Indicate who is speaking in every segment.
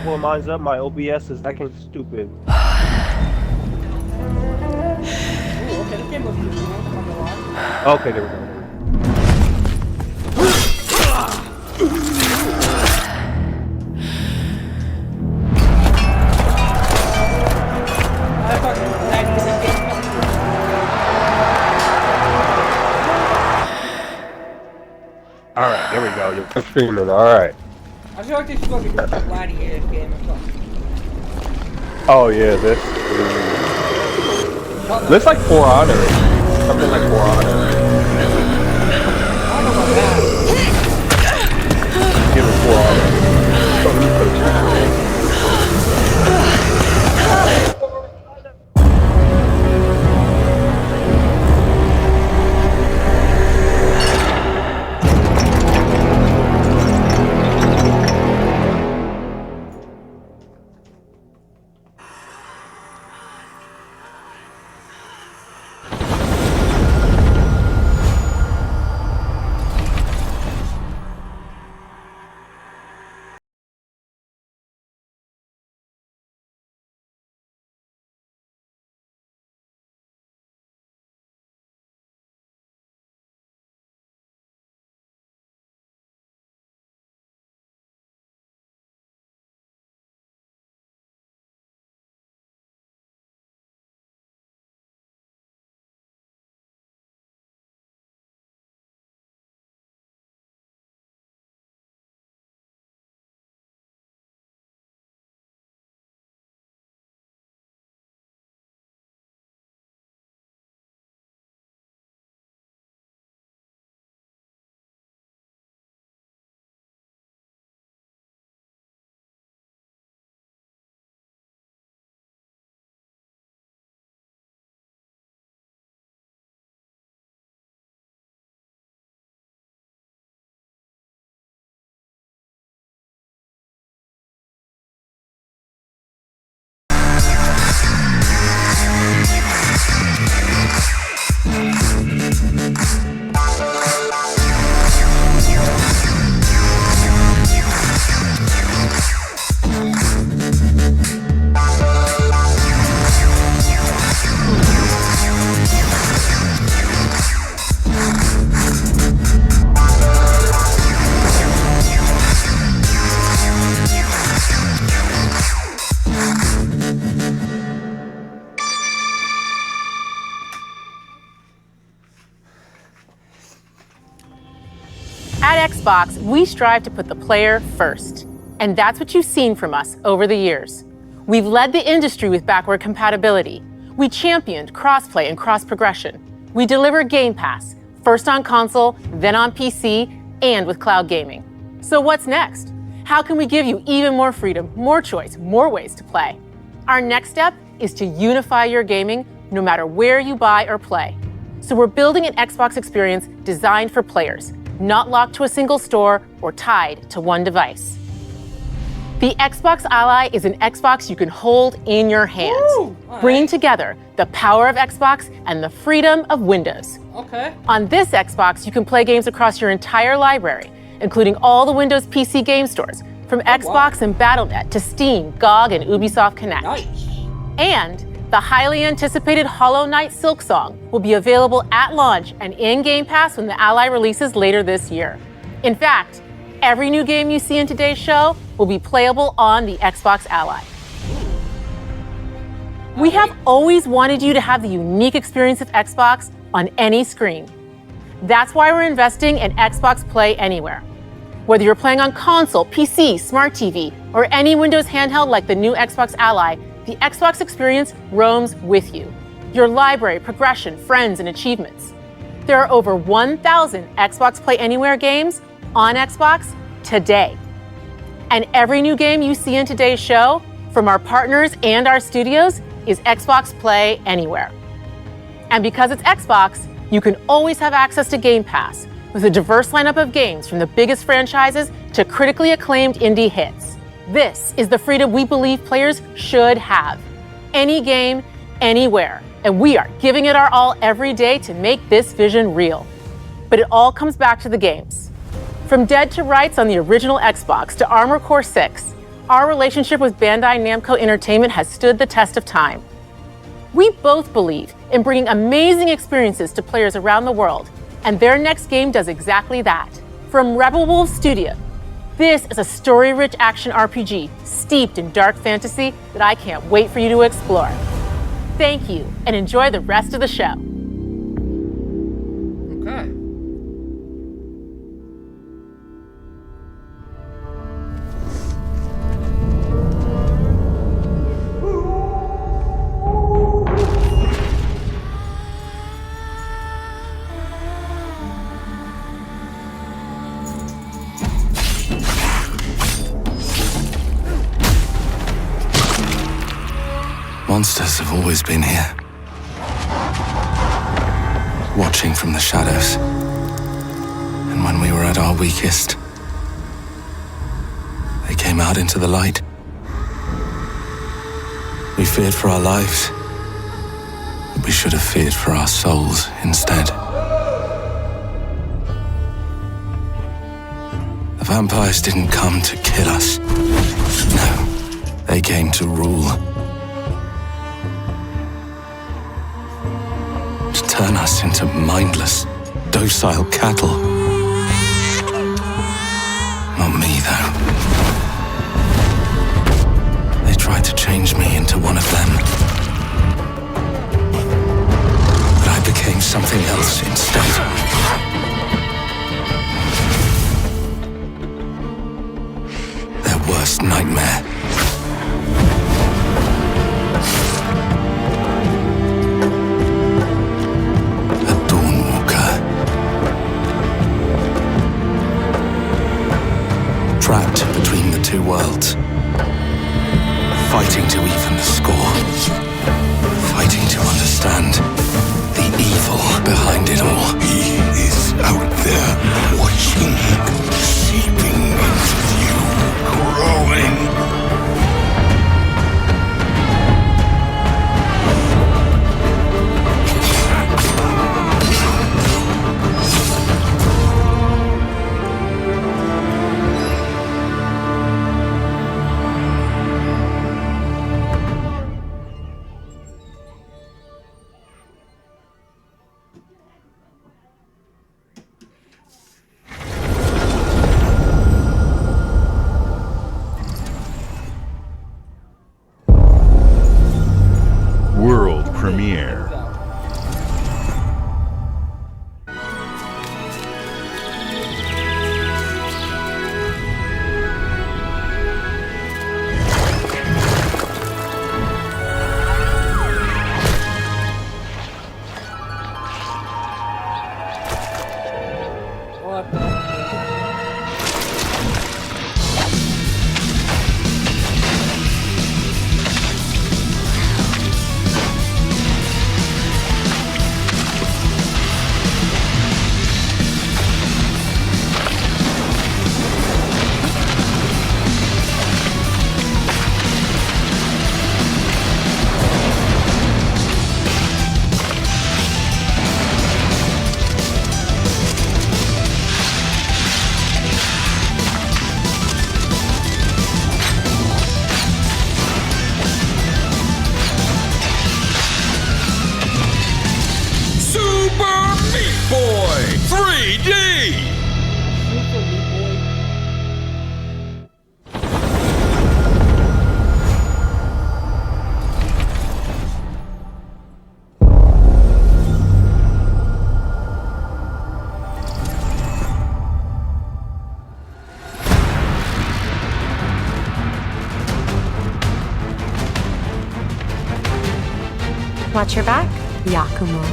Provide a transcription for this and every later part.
Speaker 1: pull mine up. My OBS is acting stupid.
Speaker 2: Ooh, okay, this game looks good, man. I'm not gonna lie.
Speaker 1: Okay, there we go.
Speaker 2: I fucking lagged with this game.
Speaker 1: All right, there we go. You're streaming. All right.
Speaker 2: I feel like they should go to the Gladiator game or something.
Speaker 1: Oh yeah, this looks like For Honor. Something like For Honor.
Speaker 2: I don't know about that.
Speaker 1: Give it For Honor.
Speaker 3: At Xbox, we strive to put the player first. And that's what you've seen from us over the years. We've led the industry with backward compatibility. We championed crossplay and cross-progression. We deliver Game Pass, first on console, then on PC, and with cloud gaming. So what's next? How can we give you even more freedom, more choice, more ways to play? Our next step is to unify your gaming no matter where you buy or play. So we're building an Xbox experience designed for players, not locked to a single store or tied to one device. The Xbox Ally is an Xbox you can hold in your hands, bringing together the power of Xbox and the freedom of Windows.
Speaker 2: Okay.
Speaker 3: On this Xbox, you can play games across your entire library, including all the Windows PC game stores, from Xbox and Battle.net to Steam, GOG, and Ubisoft Connect.
Speaker 2: Nice.
Speaker 3: And the highly anticipated Hollow Knight Silksong will be available at launch and in Game Pass when the Ally releases later this year. In fact, every new game you see in today's show will be playable on the Xbox Ally. We have always wanted you to have the unique experience of Xbox on any screen. That's why we're investing in Xbox Play Anywhere. Whether you're playing on console, PC, smart TV, or any Windows handheld like the new Xbox Ally, the Xbox experience roams with you. Your library, progression, friends, and achievements. There are over 1,000 Xbox Play Anywhere games on Xbox today. And every new game you see in today's show, from our partners and our studios, is Xbox Play Anywhere. And because it's Xbox, you can always have access to Game Pass with a diverse lineup of games from the biggest franchises to critically acclaimed indie hits. This is the freedom we believe players should have. Any game, anywhere. And we are giving it our all every day to make this vision real. But it all comes back to the games. From Dead to Rights on the original Xbox to Armored Core 6, our relationship with Bandai Namco Entertainment has stood the test of time. We both believe in bringing amazing experiences to players around the world, and their next game does exactly that. From Rebel Wolves Studio, this is a story-rich action RPG steeped in dark fantasy that I can't wait for you to explore. Thank you, and enjoy the rest of the show.
Speaker 2: Okay.
Speaker 4: Monsters have always been here, watching from the shadows. And when we were at our weakest, they came out into the light. We feared for our lives, but we should have feared for our souls instead. The vampires didn't come to kill us. No, they came to rule. Turn us into mindless, docile cattle. Not me, though. They tried to change me into one of them. But I became something else instead. Their worst nightmare. Trapped between the two worlds, fighting to even the score, fighting to understand the evil behind it all.
Speaker 5: He is out there, watching, seeping into you, growing.
Speaker 6: World premiere.
Speaker 2: What the?
Speaker 5: Super Meat Boy 3D!
Speaker 2: Super Meat Boy.
Speaker 7: Watch your back, Yakumo.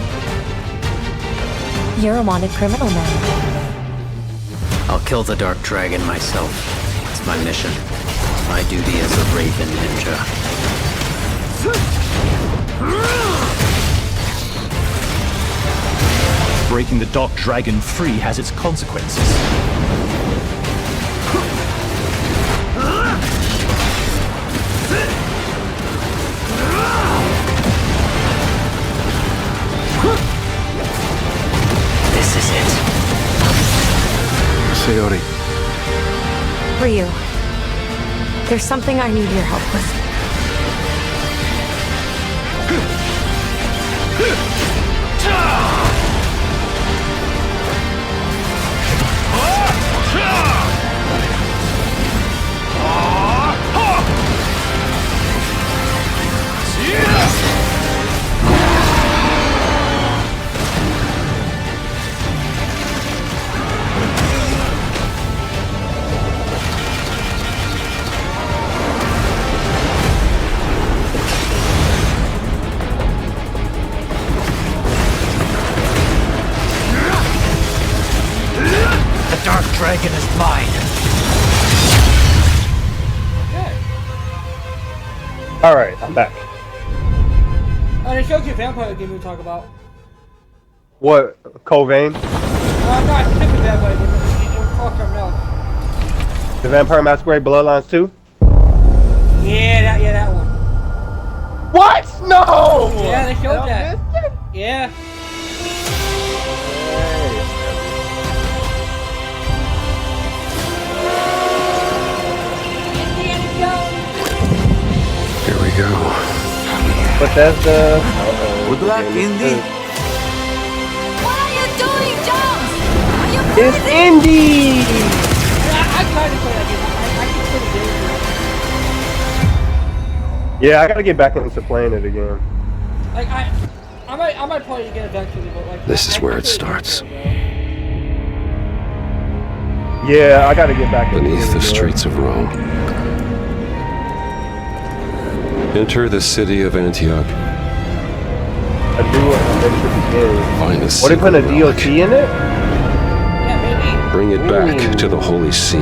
Speaker 7: You're a wanted criminal now.
Speaker 8: I'll kill the Dark Dragon myself. It's my mission. My duty as a Raven Ninja.
Speaker 9: Breaking the Dark Dragon free has its consequences.
Speaker 8: This is it.
Speaker 1: Sayori.
Speaker 7: Ryu, There's something I need your help with.
Speaker 9: The Dark Dragon is mine.
Speaker 1: Alright, I'm back.
Speaker 2: They showed you a vampire game we talk about.
Speaker 1: What? Covain?
Speaker 2: No, it's a different vampire game. It's called Carmel.
Speaker 1: The Vampire Masquerade Bloodlines 2?
Speaker 2: Yeah, that one.
Speaker 1: What? No!
Speaker 2: Yeah, they showed that. Yeah.
Speaker 5: Here we go.
Speaker 1: Bethesda.
Speaker 5: Good luck, Indy.
Speaker 7: What are you doing, Jones? Are you
Speaker 1: It's Indy!
Speaker 2: I tried to play that game. I can play the game.
Speaker 1: Yeah, I gotta get back into playing it again.
Speaker 2: Like I might play it again eventually, but like
Speaker 5: This is
Speaker 2: I
Speaker 5: where it
Speaker 2: played
Speaker 5: starts.
Speaker 1: Yeah, I gotta get back into
Speaker 5: Beneath the
Speaker 1: it.
Speaker 5: streets of Rome. Enter the city of Antioch.
Speaker 1: I do adventure begins.
Speaker 5: Find a
Speaker 1: What, they putting a
Speaker 5: secret relic.
Speaker 1: DLC in it?
Speaker 2: Yeah, maybe.
Speaker 5: Bring it back to the Holy See.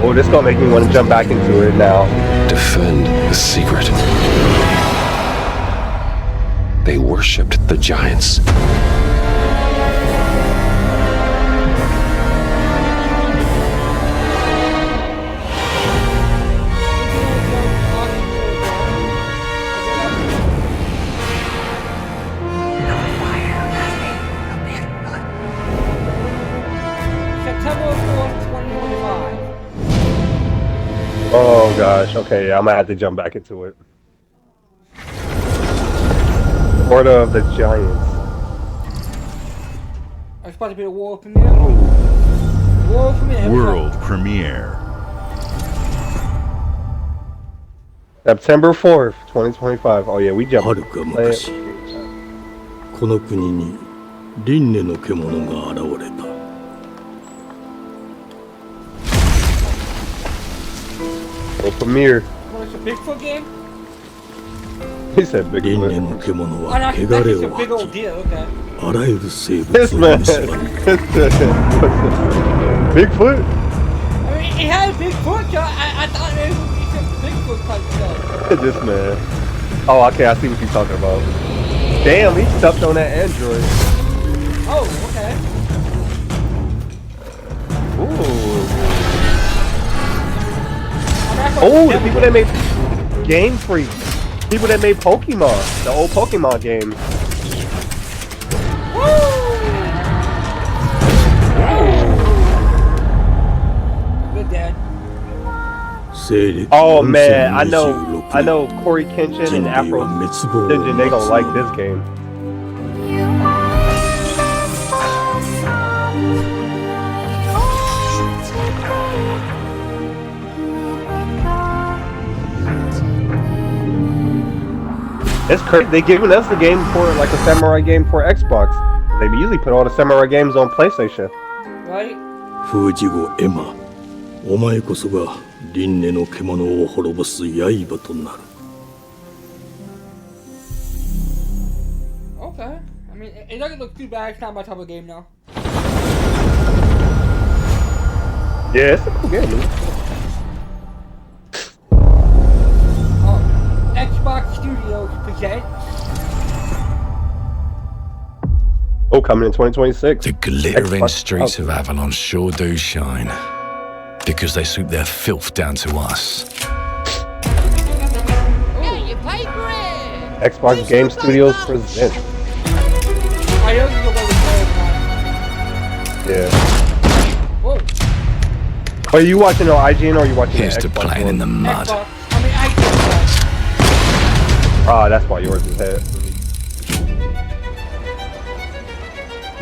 Speaker 1: Oh, this gonna make me want to jump back into it now.
Speaker 5: Defend the secret. They worshipped the giants.
Speaker 2: September 4th, 2025.
Speaker 1: Oh gosh, okay, yeah, I'm gonna have to jump back into it. Order of the Giants.
Speaker 2: It's supposed to be a world premiere. World premiere. here we go.
Speaker 9: World premiere.
Speaker 1: September 4th, 2025. Oh yeah, we jumped.
Speaker 6: はるか昔この国に輪廻の獣が現れた
Speaker 1: Oh, premiere.
Speaker 2: What, it's a Bigfoot game?
Speaker 1: He said
Speaker 6: 輪廻
Speaker 1: Bigfoot.
Speaker 6: の獣
Speaker 2: Oh,
Speaker 6: は
Speaker 2: no,
Speaker 6: 汚
Speaker 2: that's
Speaker 6: れ
Speaker 2: just a
Speaker 6: を
Speaker 2: big
Speaker 6: 吐
Speaker 2: old
Speaker 6: き
Speaker 2: deal, okay.
Speaker 6: あらゆる生
Speaker 1: This
Speaker 6: 物を
Speaker 1: man.
Speaker 6: 蝕み
Speaker 1: Bigfoot?
Speaker 2: I mean, it had a Bigfoot, so I thought maybe it was just a Bigfoot type stuff.
Speaker 1: This man. Oh, okay, I see what you're talking about. Damn, he stuffed on that Android.
Speaker 2: Oh, okay.
Speaker 1: Ooh.
Speaker 2: I mean, I thought
Speaker 1: Oh,
Speaker 2: it was
Speaker 1: the people that made Game Freak. People that made Pokemon. The old Pokemon games.
Speaker 2: Good dad.
Speaker 6: 西暦
Speaker 1: Oh man, I
Speaker 6: 4026
Speaker 1: know Corey Kenshin
Speaker 6: 人
Speaker 1: and
Speaker 6: 類は
Speaker 1: Afro
Speaker 6: 滅亡を
Speaker 1: Shinjin, they
Speaker 6: 待
Speaker 1: gonna
Speaker 6: つ
Speaker 1: like
Speaker 6: の
Speaker 1: this
Speaker 6: だ
Speaker 1: game. It's crazy. They giving us the game for like a samurai game for Xbox. They usually put all the samurai games on PlayStation.
Speaker 2: Right?
Speaker 6: 封じ子エマお前こそが輪廻の獣を滅ぼす刃となる
Speaker 2: Okay. I mean, it doesn't look too bad. It's not my type of game now.
Speaker 1: Yeah, it's a cool game. Man.
Speaker 2: Xbox Studios presents.
Speaker 1: Oh, coming in 2026.
Speaker 4: The glittering
Speaker 1: Xbox-
Speaker 4: streets
Speaker 1: oh.
Speaker 4: of Avalon sure do shine. Because they suit their filth down to us.
Speaker 1: Xbox Game Studios presents.
Speaker 2: I know this is a way to play it now.
Speaker 1: Yeah.
Speaker 2: Whoa.
Speaker 1: Are you watching on IGN or are you watching
Speaker 4: Here's
Speaker 1: the
Speaker 4: to
Speaker 1: Xbox
Speaker 4: playing in the
Speaker 1: One?
Speaker 4: mud.
Speaker 2: Xbox. I mean, I get
Speaker 1: Ah, that's why yours is hit.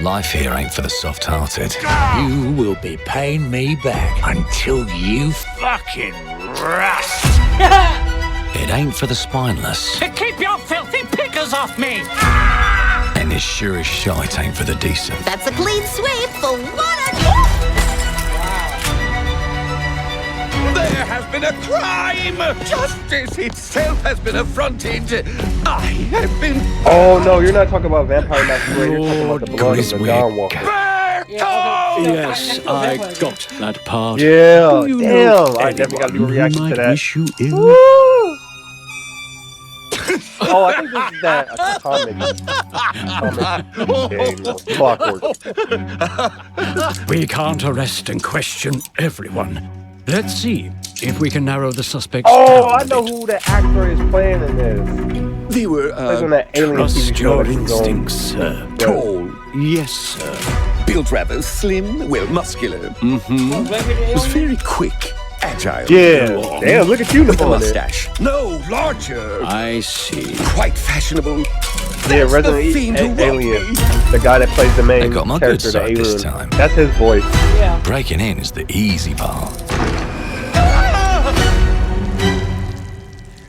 Speaker 4: Life here ain't for the soft-hearted.
Speaker 10: You will be paying me back until you fucking rust.
Speaker 4: It ain't for the spineless.
Speaker 10: Keep your filthy pickers off me!
Speaker 4: And it sure as shite ain't for the decent.
Speaker 7: That's a clean sweep for what a...
Speaker 10: There has been a crime! Justice itself has been affronted! I have been...
Speaker 1: Oh no, you're not talking about Vampire Masquerade, you're talking about the blood of the Dawn Walker.
Speaker 6: Yes, I got that part.
Speaker 1: Yeah,
Speaker 6: Do you
Speaker 1: damn,
Speaker 6: know
Speaker 1: I definitely gotta do a
Speaker 6: anyone
Speaker 1: reaction
Speaker 6: who
Speaker 1: to
Speaker 6: might
Speaker 1: that.
Speaker 6: wish you ill?
Speaker 1: Woo! Oh, I think this is that comic game, Clockwork.
Speaker 6: We can't arrest and question everyone. Let's see if we can narrow the suspects
Speaker 1: Oh,
Speaker 6: down
Speaker 1: I
Speaker 6: a
Speaker 1: know
Speaker 6: bit.
Speaker 1: who the actor is playing in this.
Speaker 10: They were,
Speaker 1: Plays on that alien TV
Speaker 6: Trust
Speaker 1: show
Speaker 6: your
Speaker 1: that he's on.
Speaker 6: instincts, sir.
Speaker 10: tall,
Speaker 6: Yes, sir.
Speaker 10: built rather slim, well, muscular. Mm-hmm. Was very quick, agile.
Speaker 1: Yeah, damn, look at you
Speaker 10: With a
Speaker 1: doing it.
Speaker 10: mustache. No, larger.
Speaker 6: I see.
Speaker 10: Quite fashionable.
Speaker 1: Yeah,
Speaker 10: That's the fiend who
Speaker 1: Resident
Speaker 10: wrote
Speaker 1: Alien.
Speaker 10: me.
Speaker 1: The guy that plays the main
Speaker 4: They got my good
Speaker 1: character, the
Speaker 4: side this
Speaker 1: alien.
Speaker 4: time.
Speaker 1: That's his voice.
Speaker 2: Yeah.
Speaker 4: Breaking in is the easy part.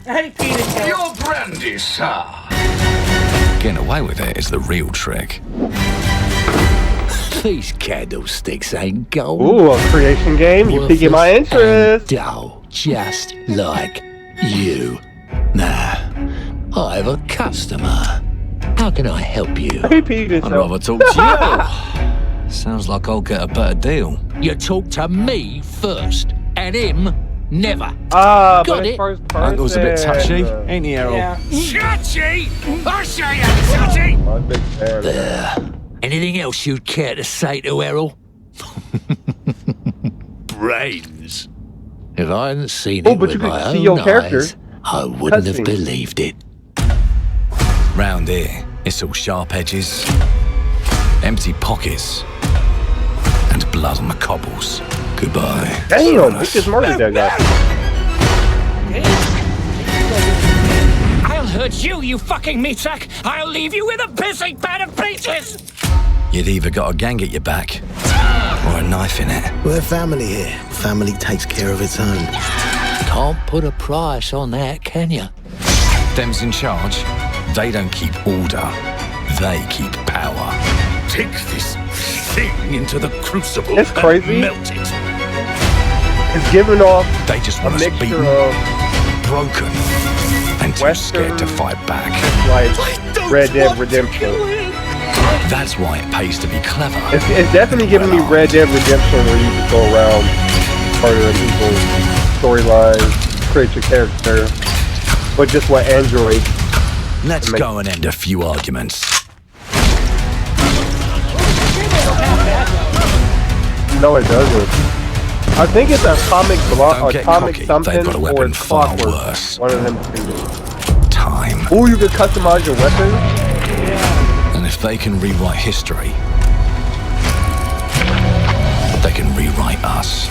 Speaker 2: I hate Peter Quill.
Speaker 10: Your brandy, sir.
Speaker 4: Getting away with it is the real trick.
Speaker 10: These candlesticks ain't gold.
Speaker 1: Ooh, a creation game. You piquing my interest.
Speaker 10: Dull, just like you. Nah, I have a customer. How can I help you?
Speaker 1: He peed
Speaker 4: I'd
Speaker 1: himself.
Speaker 4: rather talk to you. Sounds like I'll get a better deal.
Speaker 10: You talk to me first, and him never.
Speaker 1: Ah,
Speaker 10: Got
Speaker 1: but it's
Speaker 10: it.
Speaker 1: first person.
Speaker 4: Uncle's a bit touchy, ain't he, Errol?
Speaker 2: Yeah.
Speaker 10: Touchy! I say I'm touchy!
Speaker 1: I'm a big fan.
Speaker 10: Anything else you'd care to say to Errol? Brains. If I hadn't seen
Speaker 1: Oh,
Speaker 10: it
Speaker 1: but
Speaker 10: with
Speaker 1: you could
Speaker 10: my
Speaker 1: see
Speaker 10: own
Speaker 1: your character.
Speaker 10: eyes, I wouldn't have
Speaker 1: Cutscene.
Speaker 10: believed it.
Speaker 4: Round here, it's all sharp edges, empty pockets, and blood on the cobbles. Goodbye.
Speaker 1: Damn, he just murdered that guy.
Speaker 10: I'll hurt you, you fucking meatsack! I'll leave you with a pissing bed of pieces!
Speaker 4: You'd either got a gang at your back, or a knife in it.
Speaker 11: We're family here. Family takes care of its own.
Speaker 10: Can't put a price on that, can you?
Speaker 4: Them's in charge. They don't keep order. They keep power.
Speaker 10: Take this thing into the crucible
Speaker 1: It's crazy.
Speaker 10: and melt it.
Speaker 1: It's giving off
Speaker 4: They just
Speaker 1: a
Speaker 4: want us
Speaker 1: mixture
Speaker 4: beaten,
Speaker 1: of
Speaker 4: broken, and too scared to fight back.
Speaker 1: like Red Dead Redemption.
Speaker 4: That's why it pays to be clever.
Speaker 1: It's definitely giving me Red Dead Redemption where you can go around murdering people, storylines, create your character, but just what Android.
Speaker 4: Let's go and end a few arguments.
Speaker 1: No, it doesn't. I think it's a comic block
Speaker 4: Don't
Speaker 1: or
Speaker 4: get
Speaker 1: comic
Speaker 4: cocky.
Speaker 1: something
Speaker 4: They've got a
Speaker 1: or
Speaker 4: weapon
Speaker 1: it's
Speaker 4: far
Speaker 1: Clockwork.
Speaker 4: worse.
Speaker 1: One of them two.
Speaker 4: Time.
Speaker 1: Ooh, you can customize your weapon.
Speaker 4: And if they can rewrite history, they can rewrite us.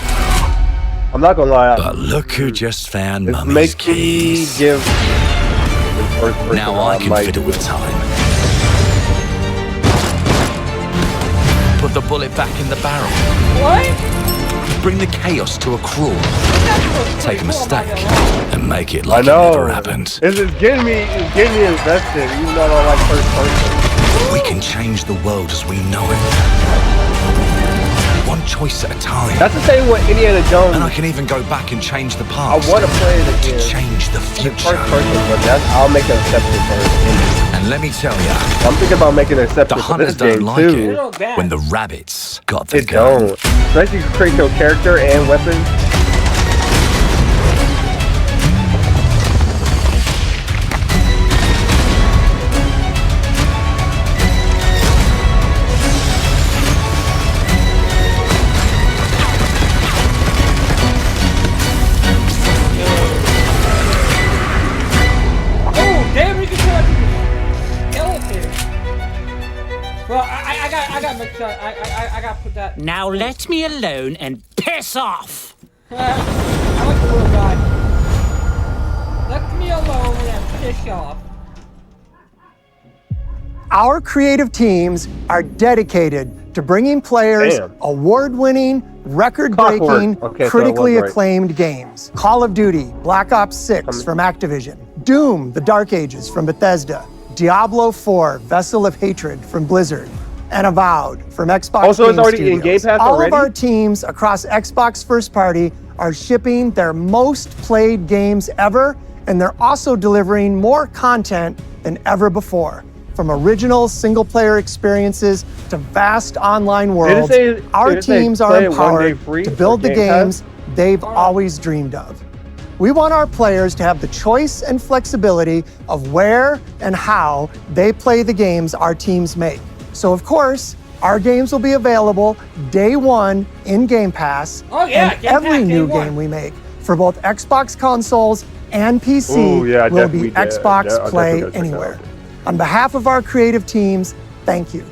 Speaker 1: I'm not gonna lie.
Speaker 4: But look who just found
Speaker 1: It
Speaker 4: Mummy's
Speaker 1: makes me
Speaker 4: keys.
Speaker 1: give. First person
Speaker 4: Now I can
Speaker 1: might-
Speaker 4: fiddle with time. Put the bullet back in the barrel.
Speaker 2: What?
Speaker 4: Bring the chaos to a crawl. Take a mistake and make it
Speaker 1: I
Speaker 4: like it
Speaker 1: know.
Speaker 4: never happened.
Speaker 1: It's getting me invested, even though I don't like first person.
Speaker 4: We can change the world as we know it. One choice at a time.
Speaker 1: That's the same with Indiana Jones.
Speaker 4: And I can even go back and change the
Speaker 1: I
Speaker 4: past.
Speaker 1: want to play it again.
Speaker 4: To change the
Speaker 1: It's
Speaker 4: future.
Speaker 1: first person, but I'll make an exception for it.
Speaker 4: And let me tell you,
Speaker 1: I'm thinking about making an exception
Speaker 4: the
Speaker 1: for this
Speaker 4: hunters don't
Speaker 1: game
Speaker 4: like
Speaker 1: too.
Speaker 4: it when the rabbits got the
Speaker 1: It
Speaker 4: gun.
Speaker 1: don't. Especially you can create your character and weapons.
Speaker 2: Oh, damn, we can tell skeleton. Well, I got mixed up. I got to put that.
Speaker 10: Now let me alone and piss off!
Speaker 2: I'm a cool guy. Let me alone and piss off.
Speaker 12: Our creative teams are dedicated to bringing players award-winning, record-breaking, critically acclaimed games. Call of Duty, Black Ops 6 from Activision, Doom, The Dark Ages from Bethesda, Diablo 4, Vessel of Hatred from Blizzard, and Avowed from Xbox
Speaker 1: Also, it's
Speaker 12: Game
Speaker 1: already
Speaker 12: Studios.
Speaker 1: in Game Pass
Speaker 12: All
Speaker 1: already?
Speaker 12: of our teams across Xbox First Party are shipping their most played games ever, and they're also delivering more content than ever before. From original single-player experiences to vast online worlds, our teams are empowered to build the games they've always dreamed of. We want our players to have the choice and flexibility of where and how they play the games our teams make. So, of course, our games will be available day one in Game Pass,
Speaker 2: Oh, yeah,
Speaker 12: and
Speaker 2: Game Pass
Speaker 12: every
Speaker 2: day
Speaker 12: new
Speaker 2: one.
Speaker 12: game we make for both Xbox consoles and PC
Speaker 1: Ooh, yeah,
Speaker 12: will be
Speaker 1: definitely,
Speaker 12: Xbox
Speaker 1: I'll
Speaker 12: Play
Speaker 1: definitely go check that
Speaker 12: Anywhere.
Speaker 1: out.
Speaker 12: On behalf of our creative teams, thank you.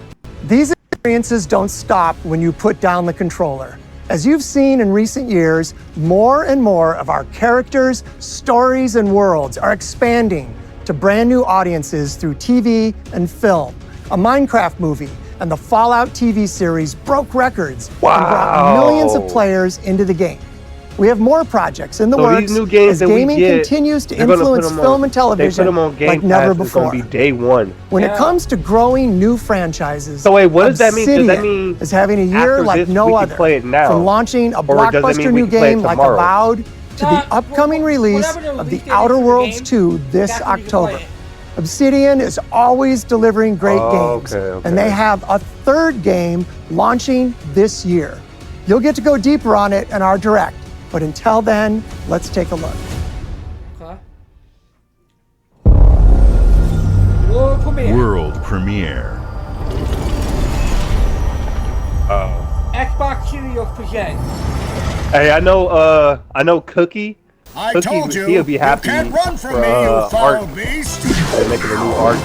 Speaker 12: These experiences don't stop when you put down the controller. As you've seen in recent years, more and more of our characters, stories, and worlds are expanding to brand new audiences through TV and film. A Minecraft movie and the Fallout TV series broke records and brought millions of players into the game. We have more projects in the
Speaker 1: So
Speaker 12: works
Speaker 1: these new games
Speaker 12: as
Speaker 1: that we
Speaker 12: gaming
Speaker 1: get,
Speaker 12: continues to
Speaker 1: they're gonna put
Speaker 12: influence
Speaker 1: them
Speaker 12: film
Speaker 1: on-
Speaker 12: and television
Speaker 1: they put them on Game
Speaker 12: like never
Speaker 1: Pass, it's
Speaker 12: before.
Speaker 1: gonna be day one.
Speaker 12: When it comes to growing new franchises,
Speaker 1: So wait, what does that mean? Does that
Speaker 12: Obsidian
Speaker 1: mean
Speaker 12: is having a year
Speaker 1: after
Speaker 12: like
Speaker 1: this,
Speaker 12: no
Speaker 1: we can
Speaker 12: other.
Speaker 1: play it now?
Speaker 12: From launching a
Speaker 1: Or does it
Speaker 12: blockbuster
Speaker 1: mean we
Speaker 12: new
Speaker 1: can play it
Speaker 12: game like
Speaker 1: tomorrow?
Speaker 12: Avowed to the upcoming release
Speaker 2: whatever the
Speaker 12: of The
Speaker 2: release date
Speaker 12: Outer
Speaker 2: is for the
Speaker 12: Worlds
Speaker 2: game,
Speaker 12: 2 this
Speaker 2: that's when you can play
Speaker 12: October.
Speaker 2: it.
Speaker 12: Obsidian is always delivering great games, and they have a third game launching this year. You'll get to go deeper on it in our Direct, but until then, let's take a look.
Speaker 2: Okay. World premiere.
Speaker 13: World premiere.
Speaker 2: Xbox Studios presents.
Speaker 1: Hey, I know Cookie.
Speaker 14: I
Speaker 1: Cookie,
Speaker 14: told you,
Speaker 1: he'll be happy
Speaker 14: you can't run from
Speaker 1: for,
Speaker 14: me, you foul
Speaker 1: art.
Speaker 14: beast.
Speaker 1: They're making a new art.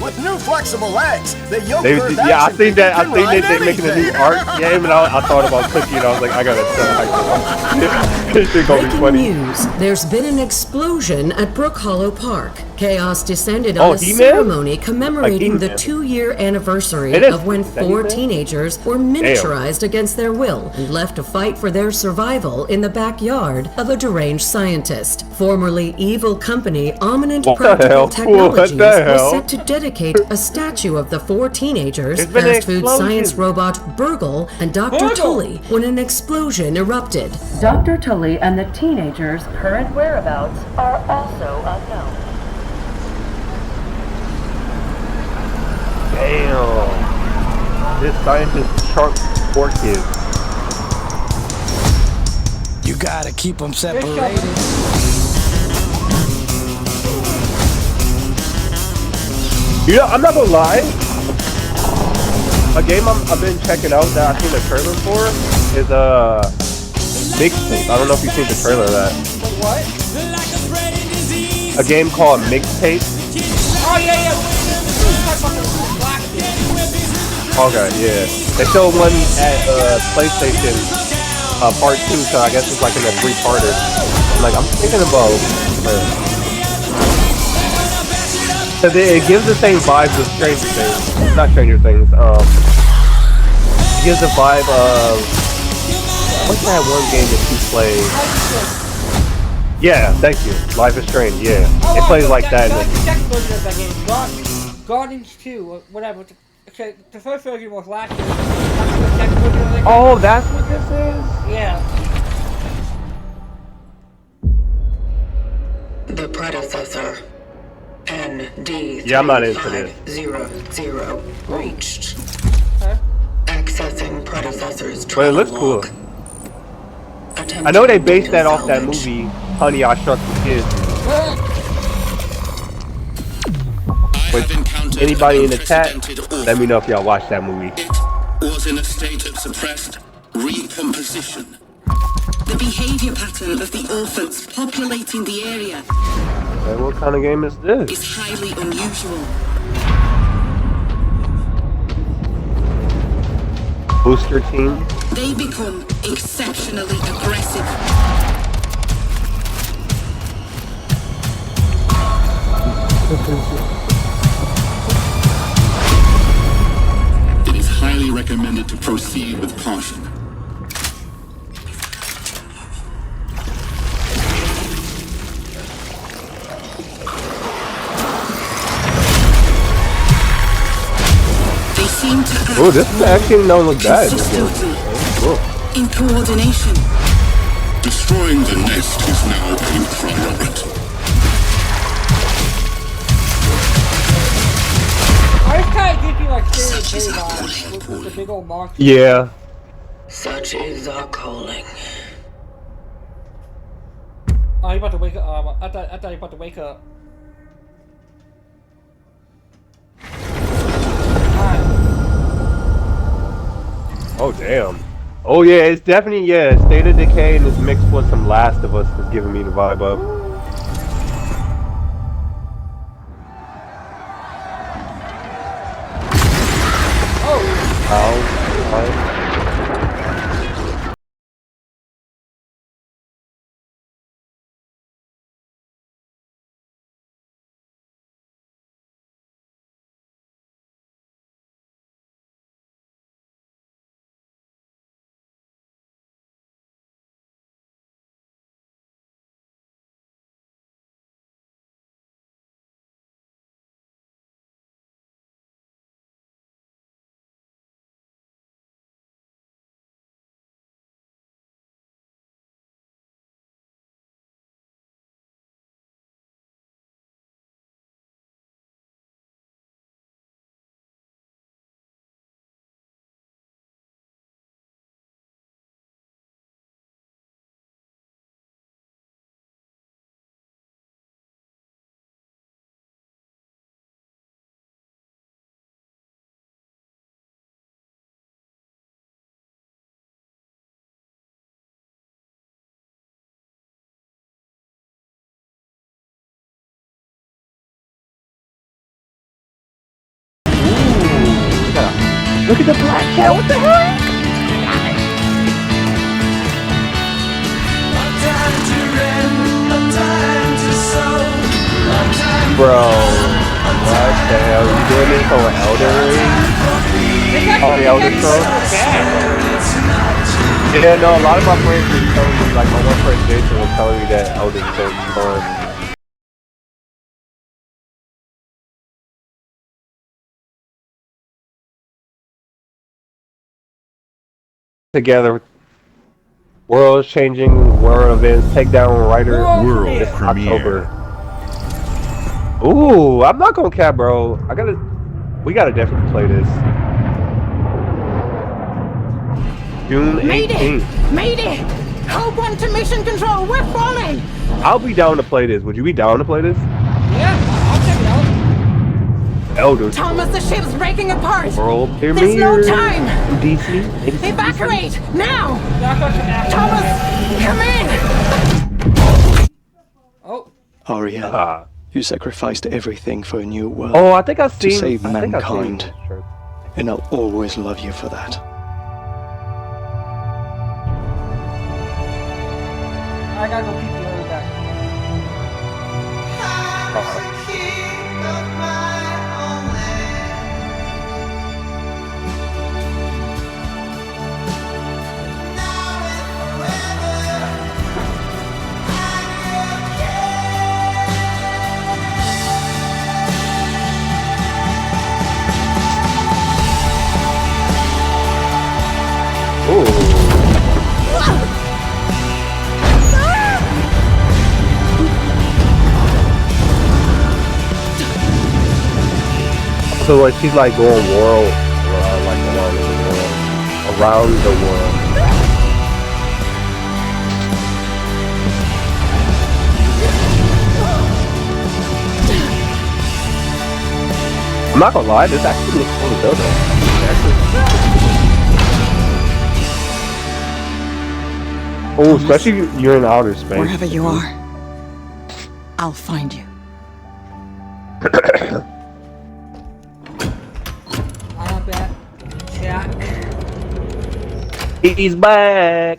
Speaker 14: With new flexible legs, the yoke
Speaker 1: They,
Speaker 14: curve
Speaker 1: yeah, I
Speaker 14: action
Speaker 1: think that. I
Speaker 14: can
Speaker 1: think
Speaker 14: ride
Speaker 1: they're making a new
Speaker 14: anything.
Speaker 1: art game, and I thought about Cookie, and I was like, I gotta try. This shit gonna be
Speaker 15: Breaking
Speaker 1: funny.
Speaker 15: news. There's been an explosion at Brook Hollow Park. Chaos descended
Speaker 1: Oh,
Speaker 15: on a
Speaker 1: He-Man?
Speaker 15: ceremony commemorating
Speaker 1: Like
Speaker 15: the
Speaker 1: He-Man.
Speaker 15: 2-year anniversary
Speaker 1: It is.
Speaker 15: of when
Speaker 1: Is that
Speaker 15: 4
Speaker 1: He-Man?
Speaker 15: teenagers were miniaturized against their will and left to fight for their survival in the backyard of a deranged scientist. Formerly evil company Ominent
Speaker 1: What the
Speaker 15: Practical
Speaker 1: hell?
Speaker 15: Technologies
Speaker 1: What the
Speaker 15: was
Speaker 1: hell?
Speaker 15: set to dedicate a statue of the 4 teenagers,
Speaker 1: There's been an
Speaker 15: fast food
Speaker 1: explosion.
Speaker 15: science robot Burgle, and Dr.
Speaker 2: Burgle.
Speaker 15: Tully when an explosion erupted. Dr. Tully and the teenagers' current whereabouts are also unknown.
Speaker 1: Damn. This scientist sharp 4 kids.
Speaker 10: You gotta keep them separated.
Speaker 1: You know, I'm not gonna lie. A game I've been checking out that I've seen the trailer for is Mixtape. I don't know if you've seen the trailer of that.
Speaker 2: What?
Speaker 1: A game called Mixtape.
Speaker 2: Oh yeah, yeah. Black kid.
Speaker 1: Okay, yeah. They showed one at PlayStation Part 2, so I guess it's like in a 3-parter. I'm thinking about. So it gives the same vibes of Stranger Things. Not Stranger Things. It gives the vibe of. What's that one game that you play? Yeah, thank you. Life is Strange, yeah. It plays like that.
Speaker 2: That's the second version of that game. Guardians 2, or whatever. Okay, the first version was last year. That's the second version of that game.
Speaker 1: Oh, that's what this is?
Speaker 2: Yeah.
Speaker 16: The predecessor. ND.
Speaker 1: Yeah, I'm not into this.
Speaker 16: 000 reached.
Speaker 2: Huh?
Speaker 16: Accessing predecessor's
Speaker 1: But it looks cool. I know they based that off that movie, Honey, I Shrunk the Kids. But anybody in the chat, let me know if y'all watched that movie.
Speaker 17: Was in a state of suppressed recomposition. The behavior pattern of the orphans populating the area
Speaker 1: Hey, what kind of game is this?
Speaker 17: is highly unusual.
Speaker 1: booster team.
Speaker 17: They become exceptionally aggressive. It is highly recommended to proceed with caution. They seem to act
Speaker 1: Oh, this actually don't look bad.
Speaker 17: consistently,
Speaker 1: Cool.
Speaker 17: in coordination. Destroying the nest is now a priority.
Speaker 2: I just kind of gives me like serious vibes with the big old monster.
Speaker 1: Yeah.
Speaker 16: Such is our calling.
Speaker 2: Oh, you about to wake up? I thought you about to wake up.
Speaker 1: Oh damn. Oh yeah, it's definitely State of Decay and it's mixed with some Last of Us is giving me the vibe of. Look at the black cat, what the heck? Bro, what the hell? You doing this for Elden Ring? Oh, the Elder Scrolls? Yeah, no, a lot of my friends were telling me, like my one friend Jason was telling me that Elden Scrolls is fun. Together, world changing world events, take down writer
Speaker 9: World
Speaker 1: this
Speaker 9: premiere.
Speaker 1: October. Ooh, I'm not gonna cap, bro. We gotta definitely play this. June 18th.
Speaker 3: Mayday! Hold one to mission control. We're falling.
Speaker 1: I'll be down to play this. Would you be down to play this?
Speaker 2: Yeah, I'll check it out.
Speaker 1: Elder
Speaker 3: Thomas, the ship's breaking apart.
Speaker 1: World premiere.
Speaker 3: There's no time.
Speaker 1: DC.
Speaker 3: Evacuate now.
Speaker 2: Thomas,
Speaker 3: come in.
Speaker 2: Oh.
Speaker 13: Ariel, you sacrificed everything for a new world.
Speaker 1: Oh, I think I've
Speaker 13: to
Speaker 1: seen.
Speaker 13: save
Speaker 1: I think I've seen
Speaker 13: mankind,
Speaker 1: this shirt.
Speaker 13: and I'll always love you for that.
Speaker 2: I gotta go keep the other back.
Speaker 1: So like she's like going world, like around the world. I'm not gonna lie, this actually looks cool as hell though. Oh, especially if you're in outer space.
Speaker 18: Wherever you are, I'll find you.
Speaker 2: I have that. Jack.
Speaker 1: He's back.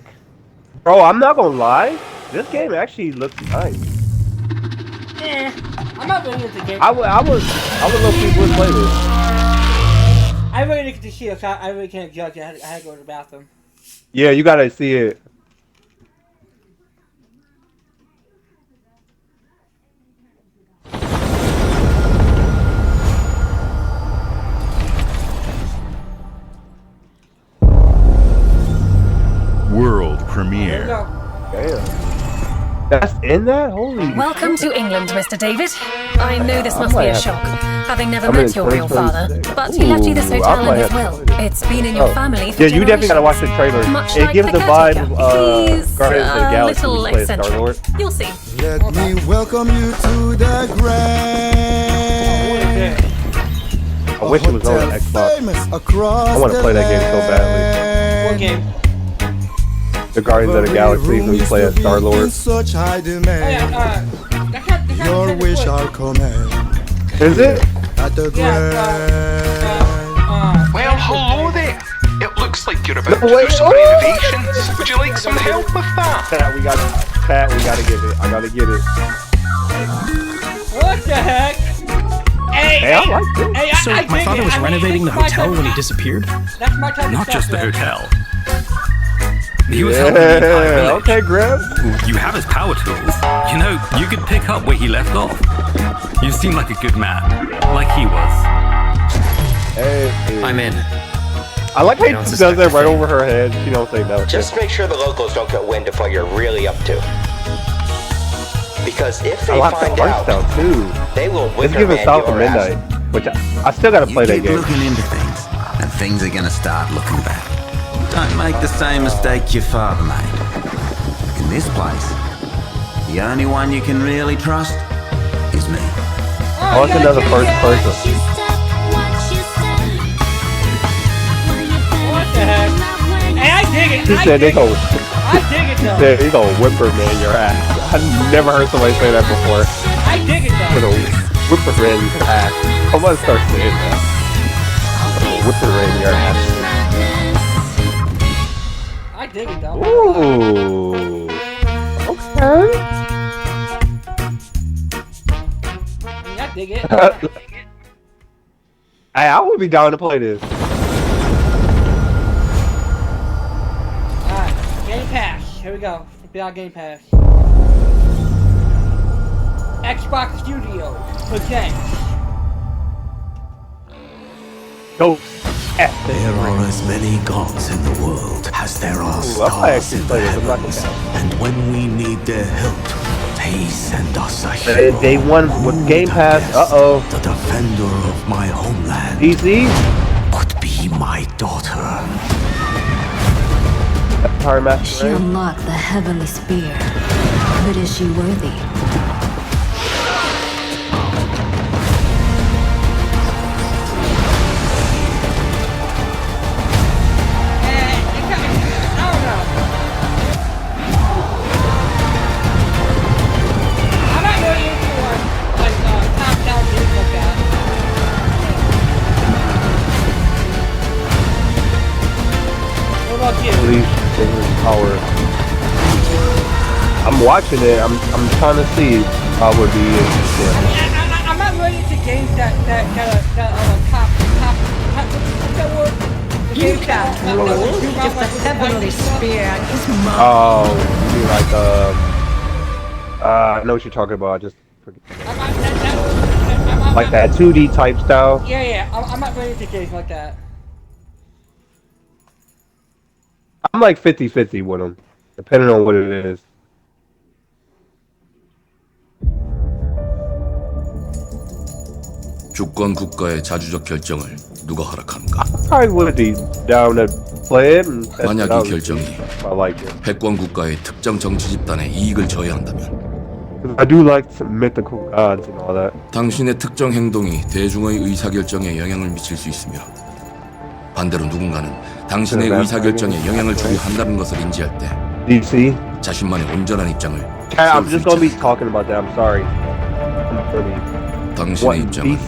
Speaker 1: Bro, I'm not gonna lie. This game actually looks nice.
Speaker 2: I'm not really into the game.
Speaker 1: I would love people to play this.
Speaker 2: I really need to see it. I really can't judge it. I had to go to the bathroom.
Speaker 1: Yeah, you gotta see it.
Speaker 9: World premiere.
Speaker 1: Damn. That's in that? Holy
Speaker 19: Welcome
Speaker 1: shit.
Speaker 19: to England, Mr. David. I know this must be a shock, having never
Speaker 1: I'm
Speaker 19: met
Speaker 1: in
Speaker 19: your real father,
Speaker 1: 2026.
Speaker 19: but he left you this
Speaker 1: Ooh, I
Speaker 19: hotel in
Speaker 1: might
Speaker 19: his
Speaker 1: have
Speaker 19: will.
Speaker 1: to play
Speaker 19: It's been in your family for
Speaker 1: Yeah, you definitely gotta watch the trailer.
Speaker 19: Much
Speaker 1: It
Speaker 19: like
Speaker 1: gives the
Speaker 19: the
Speaker 1: vibe
Speaker 19: Gattaca.
Speaker 1: of
Speaker 19: He's
Speaker 1: Guardians of the
Speaker 19: a
Speaker 1: Galaxy
Speaker 19: little
Speaker 1: when you play as
Speaker 19: eccentric.
Speaker 1: Star-Lord.
Speaker 19: You'll see.
Speaker 20: Let me welcome you to the grand.
Speaker 1: I wish it was on Xbox. I want to play that game so badly.
Speaker 2: What game?
Speaker 1: The Guardians of the Galaxy when you play as Star-Lord.
Speaker 20: Such high demand. Your wish I'll command.
Speaker 1: Is it?
Speaker 20: At the
Speaker 21: Well, hello there. It looks like you're about
Speaker 1: No,
Speaker 21: to
Speaker 1: wait,
Speaker 21: do some
Speaker 1: oh!
Speaker 21: renovations. Would you like some help with that?
Speaker 1: Pat, we gotta get it. I gotta get it.
Speaker 2: What the heck?
Speaker 1: Hey, I like this.
Speaker 2: Hey,
Speaker 9: So,
Speaker 2: I
Speaker 9: my
Speaker 2: dig
Speaker 9: father
Speaker 2: it.
Speaker 9: was
Speaker 2: I mean,
Speaker 9: renovating the
Speaker 2: this is my
Speaker 9: hotel
Speaker 2: type
Speaker 9: when he
Speaker 2: of-
Speaker 9: disappeared?
Speaker 2: That's my type of
Speaker 9: Not
Speaker 2: stuff,
Speaker 9: just the
Speaker 2: man.
Speaker 9: hotel. He was helping me find a village.
Speaker 1: Okay, Griff.
Speaker 22: You have his power tools. You know, you could pick up where he left off. You seem like a good man, like he was.
Speaker 1: Hey.
Speaker 8: I'm in.
Speaker 1: I like how
Speaker 8: I
Speaker 1: he
Speaker 8: don't
Speaker 1: just
Speaker 8: suspect
Speaker 1: does that
Speaker 8: a
Speaker 1: right
Speaker 8: thing.
Speaker 1: over her head. She don't say no.
Speaker 23: Just make sure the locals don't get wind of what you're really up to. Because if
Speaker 1: I
Speaker 23: they
Speaker 1: like
Speaker 23: find
Speaker 1: the art
Speaker 23: out,
Speaker 1: style too.
Speaker 23: they will
Speaker 1: Let's
Speaker 23: wicker
Speaker 1: give it
Speaker 23: man
Speaker 1: South of
Speaker 23: your ass.
Speaker 1: Midnight, which I still gotta play that
Speaker 24: keep
Speaker 1: game.
Speaker 24: looking into things, and things are gonna start looking bad. Don't make the same mistake your father made. In this place, the only one you can really trust is me.
Speaker 1: I want another first person.
Speaker 2: What the heck? Hey, I dig it.
Speaker 1: He
Speaker 2: I
Speaker 1: said they
Speaker 2: dig
Speaker 1: go.
Speaker 2: it. I dig it though.
Speaker 1: They go whipper man your ass. I've never heard somebody say that before.
Speaker 2: I dig it though.
Speaker 1: Gonna whipper man your ass. I'm gonna start saying that. Whipper man your ass.
Speaker 2: I dig it though.
Speaker 1: Ooh. Okay.
Speaker 2: I dig it.
Speaker 1: Hey, I would be down to play this.
Speaker 2: Alright, Game Pass. Here we go. Be on Game Pass. Xbox Studio presents.
Speaker 1: Go.
Speaker 10: There are as many gods in the world as there are stars in the heavens. And when we need their help, they send us a hero.
Speaker 1: Day one with Game Pass.
Speaker 10: The defender of my homeland.
Speaker 1: PC?
Speaker 10: Would be my daughter.
Speaker 1: Power Master
Speaker 7: She
Speaker 1: Race.
Speaker 7: unlocked the heavenly spear, but is she worthy?
Speaker 2: I'm not really into top-down games like that. What about you?
Speaker 1: Unleash Power. I'm watching it. I'm trying to see if I would be interested.
Speaker 2: I'm not really into games that top, what's that word? The
Speaker 18: You
Speaker 2: games
Speaker 18: can't
Speaker 2: that-
Speaker 18: rule.
Speaker 2: that-
Speaker 18: If the heavenly spear is mine.
Speaker 1: Oh, you mean like I know what you're talking about. I just forget. Like that 2D type style.
Speaker 2: Yeah, I'm not really into games like that.
Speaker 1: I'm like 50-50 with them, depending on what it is.
Speaker 25: 주권 국가의 자주적 결정을 누가 허락하는가?
Speaker 1: Probably would be down to play it. And test
Speaker 25: 만약
Speaker 1: it out
Speaker 25: 이 결정이
Speaker 1: I like it.
Speaker 25: 패권 국가의 특정 정치 집단의 이익을 저해한다면
Speaker 1: I do like some mythical gods and all that.
Speaker 25: 당신의 특정 행동이 대중의 의사결정에 영향을 미칠 수 있으며 반대로 누군가는 당신의 의사결정에 영향을 주려 한다는 것을 인지할 때
Speaker 1: DC?
Speaker 25: 자신만의 온전한 입장을
Speaker 1: Chat, I'm
Speaker 25: 세울 수
Speaker 1: just gonna be
Speaker 25: 있지.
Speaker 1: talking about that. I'm sorry. I'm really.
Speaker 25: 당신의 입장은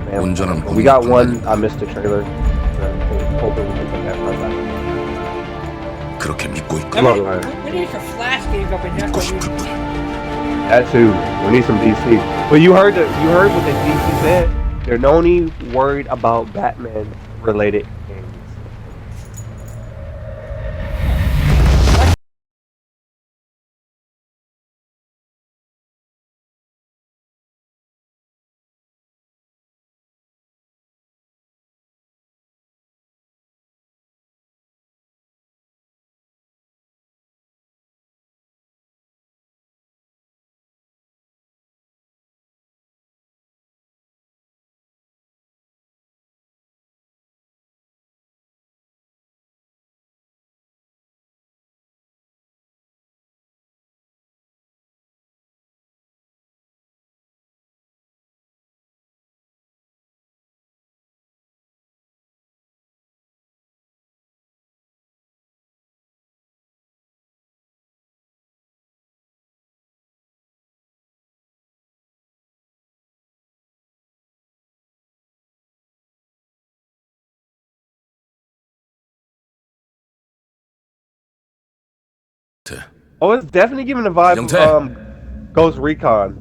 Speaker 1: Man,
Speaker 25: 온전한
Speaker 1: we got
Speaker 25: 공익
Speaker 1: one.
Speaker 25: 판단이다.
Speaker 1: I missed the trailer. Hoping we can get that.
Speaker 25: 그렇게 믿고 있고.
Speaker 1: Come on, Ryan.
Speaker 2: We need some Flash games up in here.
Speaker 1: That too. We need some DC. But you heard what the DC said. They're only worried about Batman related games. Oh, it's definitely giving the vibe of Ghost Recon.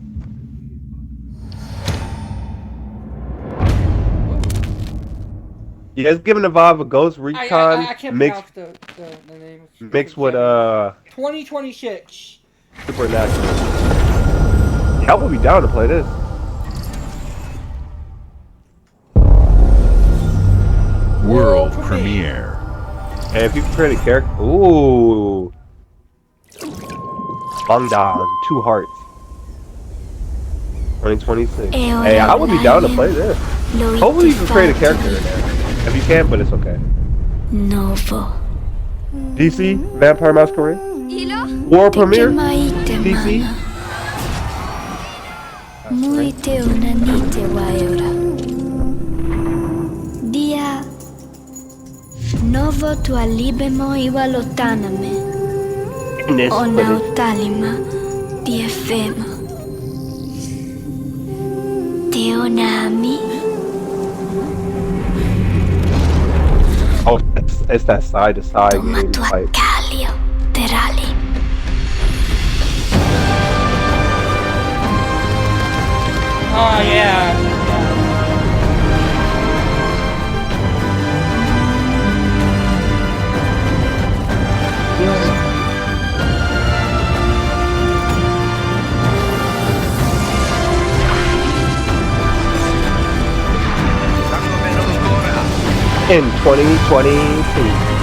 Speaker 1: Yeah, it's giving the vibe of Ghost Recon
Speaker 2: I can't pronounce the name.
Speaker 1: Mixed with
Speaker 2: 2026
Speaker 1: Supernatural. Yeah, I would be down to play this.
Speaker 9: World premiere.
Speaker 1: And if you create a character, ooh, Bangdan, 2 hearts. 2026. Hey, I would be down to play this. Hopefully you can create a character in there. If you can, but it's okay.
Speaker 7: Novo.
Speaker 1: DC, Vampire Masquerade. World premiere. DC.
Speaker 7: Muite una nite waiora. Dia novo tua libemo iwalotaname. Ona utalima diefema. Teonami.
Speaker 1: Oh, it's that side to side game type.
Speaker 7: Calio terali.
Speaker 2: Oh yeah.
Speaker 1: In 2022.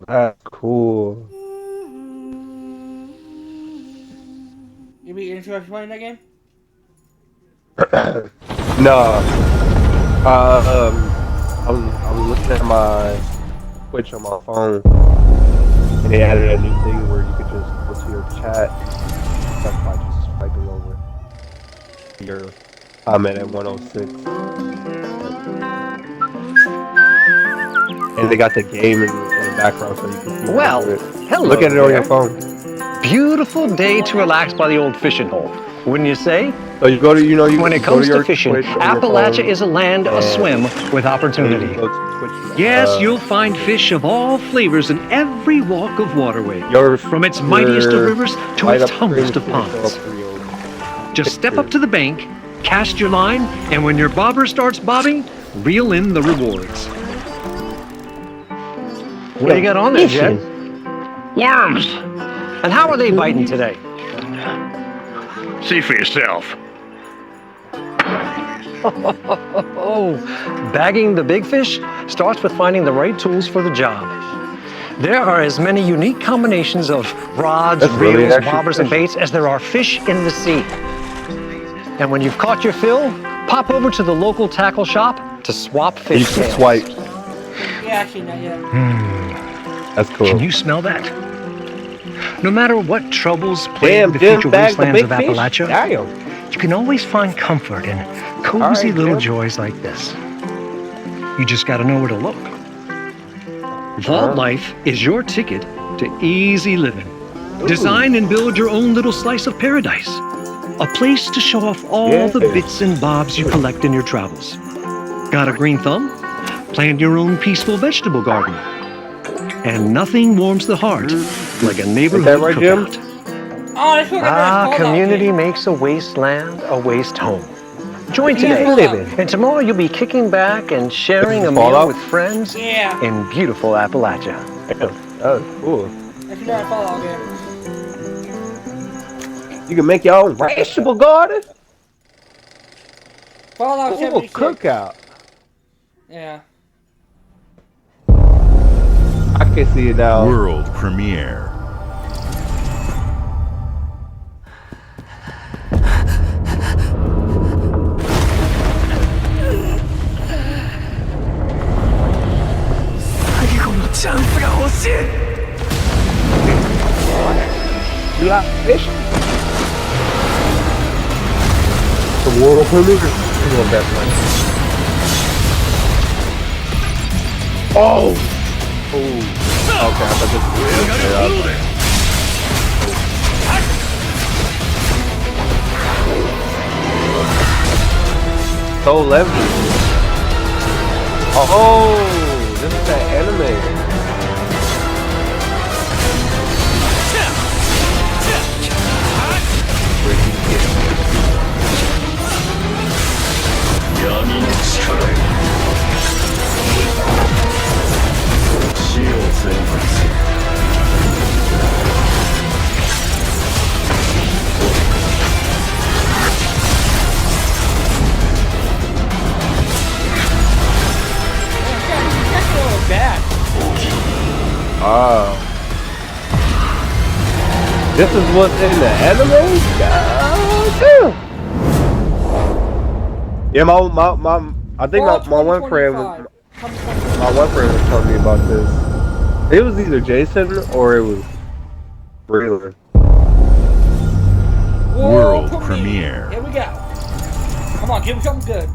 Speaker 1: That's cool.
Speaker 2: You be interested in playing that game?
Speaker 1: No. I was looking at my Twitch on my phone, and they added a new thing where you could just go to your chat. That's by just swiping over your comment at 106. And they got the game in the background so you can see it.
Speaker 4: Hello.
Speaker 1: Look at it on your phone.
Speaker 4: Beautiful day to relax by the old fishing hole, wouldn't you say?
Speaker 1: So you go to,
Speaker 4: when it comes to fishing, Appalachia is a land aswim with opportunity.
Speaker 5: Yes, you'll find fish of all flavors in every walk of waterway, from its mightiest of rivers to its humblest of ponds. Just step up to the bank, cast your line, and when your bobber starts bobbing, reel in the rewards.
Speaker 4: What do you got on there, Jed? Worms! And how are they biting today?
Speaker 5: See for yourself.
Speaker 4: Bagging the big fish starts with finding the right tools for the job. There are as many unique combinations of rods, reels, bobbers, and baits as there are fish in the sea. And when you've caught your fill, pop over to the local tackle shop to swap fish
Speaker 1: You can
Speaker 4: scales.
Speaker 1: swipe.
Speaker 2: Yeah, actually, not yet.
Speaker 1: That's cool.
Speaker 5: Can you smell that? No matter what troubles plague
Speaker 1: Damn,
Speaker 5: the
Speaker 1: Jim
Speaker 5: future
Speaker 1: bagged the
Speaker 5: wastelands of
Speaker 1: big fish?
Speaker 5: Appalachia,
Speaker 1: Damn.
Speaker 5: you can always find comfort in cozy
Speaker 1: Alright,
Speaker 5: little
Speaker 1: Jim.
Speaker 5: joys like this. You just gotta know where to look. Vault Life is your ticket to easy living. Design and build your own little slice of paradise. A place to show off all the bits and bobs you collect in your travels. Got a green thumb? Plant your own peaceful vegetable garden. And nothing warms the heart like a neighborhood
Speaker 1: right, Jim?
Speaker 5: cookout.
Speaker 2: Oh, that's what
Speaker 4: Community makes a wasteland a waste home. Join
Speaker 2: Yeah,
Speaker 4: today,
Speaker 2: Fallout.
Speaker 4: and tomorrow you'll be kicking back and sharing a
Speaker 1: Fallout?
Speaker 4: meal with friends
Speaker 2: Yeah.
Speaker 4: in beautiful Appalachia.
Speaker 1: Damn, that was cool.
Speaker 2: That's another Fallout game.
Speaker 1: You can make your own vegetable garden.
Speaker 2: Fallout
Speaker 1: Ooh,
Speaker 2: 76.
Speaker 1: cookout.
Speaker 2: Yeah.
Speaker 1: I can see it now.
Speaker 9: World premiere.
Speaker 1: You like fish? The world premiere. Come on, that's nice. Oh! Oh. Okay, I thought this was So level. Oh, this is that anime. This is what's in the anime? God damn. Yeah, I think my one friend was telling me about this. It was either Jason or it was Braylon.
Speaker 9: World premiere.
Speaker 2: Here we go. Come on, give me something good.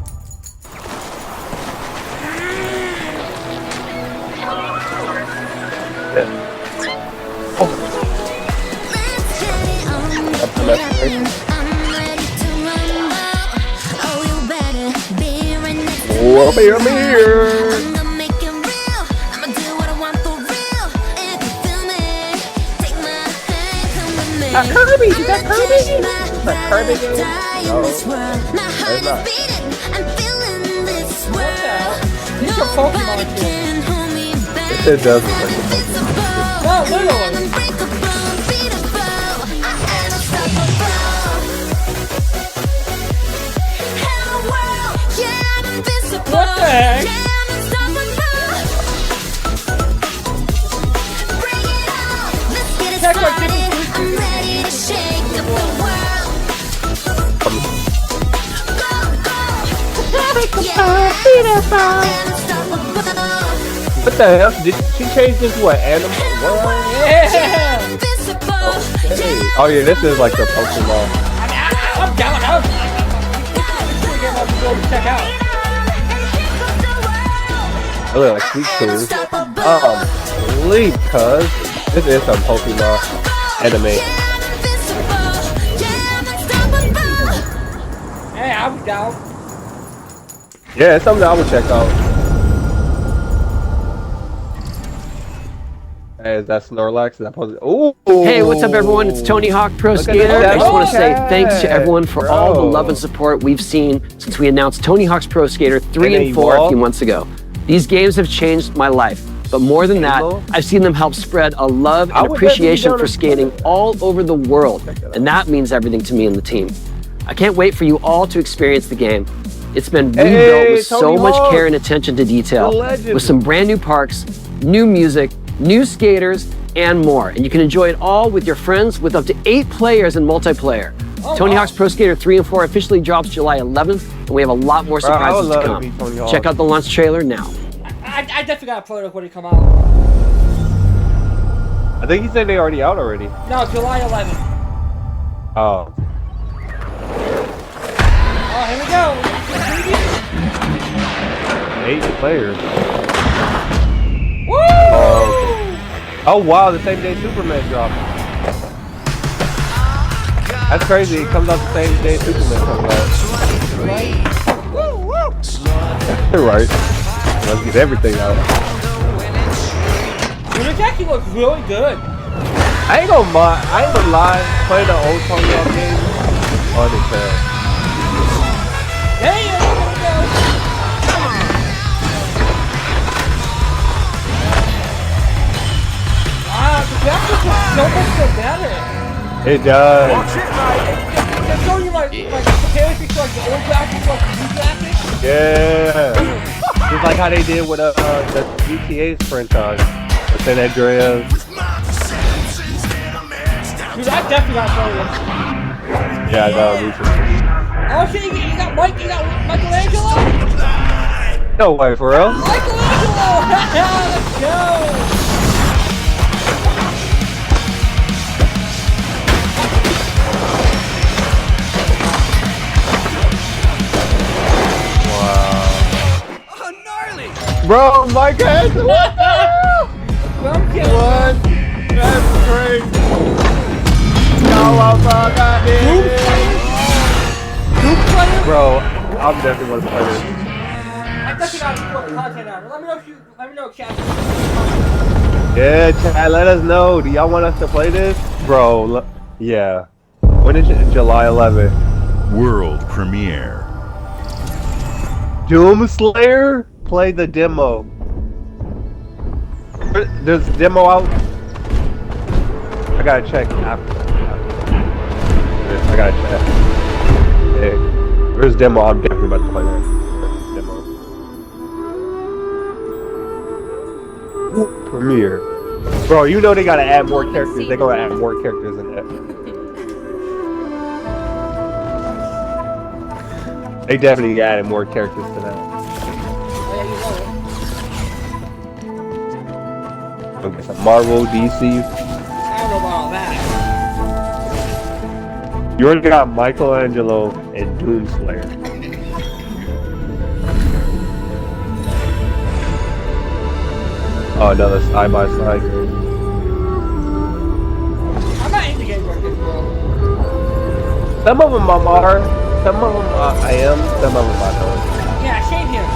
Speaker 1: Oh, I'm here. Kirby, is that Kirby? Is that Kirby game? No, it's not.
Speaker 2: These are Pokemon games.
Speaker 1: It does look like a Pokemon.
Speaker 2: No, literally. What the heck? Check what
Speaker 1: What the hell? Did she change into an animal? What?
Speaker 2: Yeah!
Speaker 1: Okay. Oh yeah, this is like the Pokemon.
Speaker 2: I'm down. I'm check out.
Speaker 1: I look like sweet tools. Sleep, cuz. This is some Pokemon anime.
Speaker 2: Hey, I'm down.
Speaker 1: Yeah, it's something I would check out. Hey, is that Snorlax? Is that Pokemon? Ooh!
Speaker 6: Hey, what's up, everyone? It's Tony Hawk Pro Skater. I just want to say thanks to everyone for all the love and support we've seen since we announced Tony Hawk's Pro Skater 3 and 4 a few months ago. These games have changed my life. But more than that, I've seen them help spread a love and appreciation for skating all over the world. And that means everything to me and the team. I can't wait for you all to experience the game. It's been rebuilt with so much care and attention to detail, with some brand new parks, new music, new skaters, and more. And you can enjoy it all with your friends with up to 8 players in multiplayer. Tony Hawk's Pro Skater 3 and 4 officially drops July 11th, and we have a lot more surprises to come. Check out the launch trailer now.
Speaker 2: I definitely got to play it when it come out.
Speaker 1: I think he said they already out already.
Speaker 2: No, July 11th.
Speaker 1: Oh.
Speaker 2: Oh, here we go.
Speaker 1: 8 players.
Speaker 2: Woo!
Speaker 1: Oh wow, the same day Superman dropped. That's crazy. It comes out the same day Superman comes out.
Speaker 2: Right.
Speaker 1: Right. Let's get everything out.
Speaker 2: Dude, it actually looks really good.
Speaker 1: I ain't gonna lie. Playing the old Tony Hawk game, fun as hell.
Speaker 2: There you go. Wow, the graphics look so much better.
Speaker 1: It does.
Speaker 2: They're showing you like comparing between like the old graphics like the new graphics.
Speaker 1: Yeah. Just like how they did with the GTA franchise. With San Andreas.
Speaker 2: Dude, I definitely got to play this.
Speaker 1: Yeah, I got
Speaker 2: Oh shit, you got Michelangelo?
Speaker 1: No way, for real?
Speaker 2: Michelangelo! Let's go!
Speaker 1: Bro, Michelangelo! What? That's crazy. Bro, I'm definitely gonna play this.
Speaker 2: I definitely got to put content out. Let me know, chat.
Speaker 1: Yeah, chat, let us know. Do y'all want us to play this? Bro, yeah. When is it? July 11th.
Speaker 11: World premiere.
Speaker 1: Doomslayer? Play the demo. There's a demo out. I gotta check after. I gotta check. Hey, there's a demo. I'm definitely about to play that demo. Premiere. Bro, you know they gotta add more characters. They're gonna add more characters in that. They definitely added more characters to that. Okay, so Marvel, DC.
Speaker 2: I don't know about all that.
Speaker 1: You already got Michelangelo and Doomslayer. Oh, another side by side.
Speaker 2: I'm not into games like this, bro.
Speaker 1: Some of them are. Some of them I am. Some of them I don't.
Speaker 2: Yeah, same here.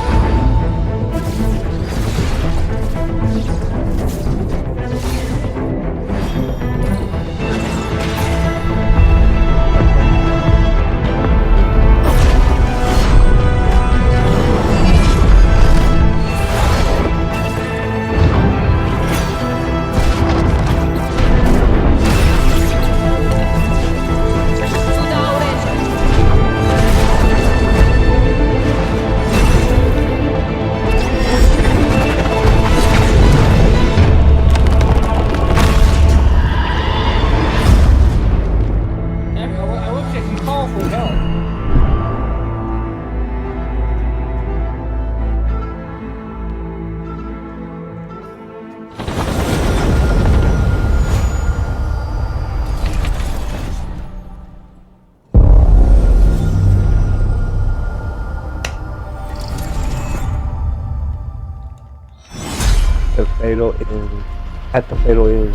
Speaker 1: At the fatal end.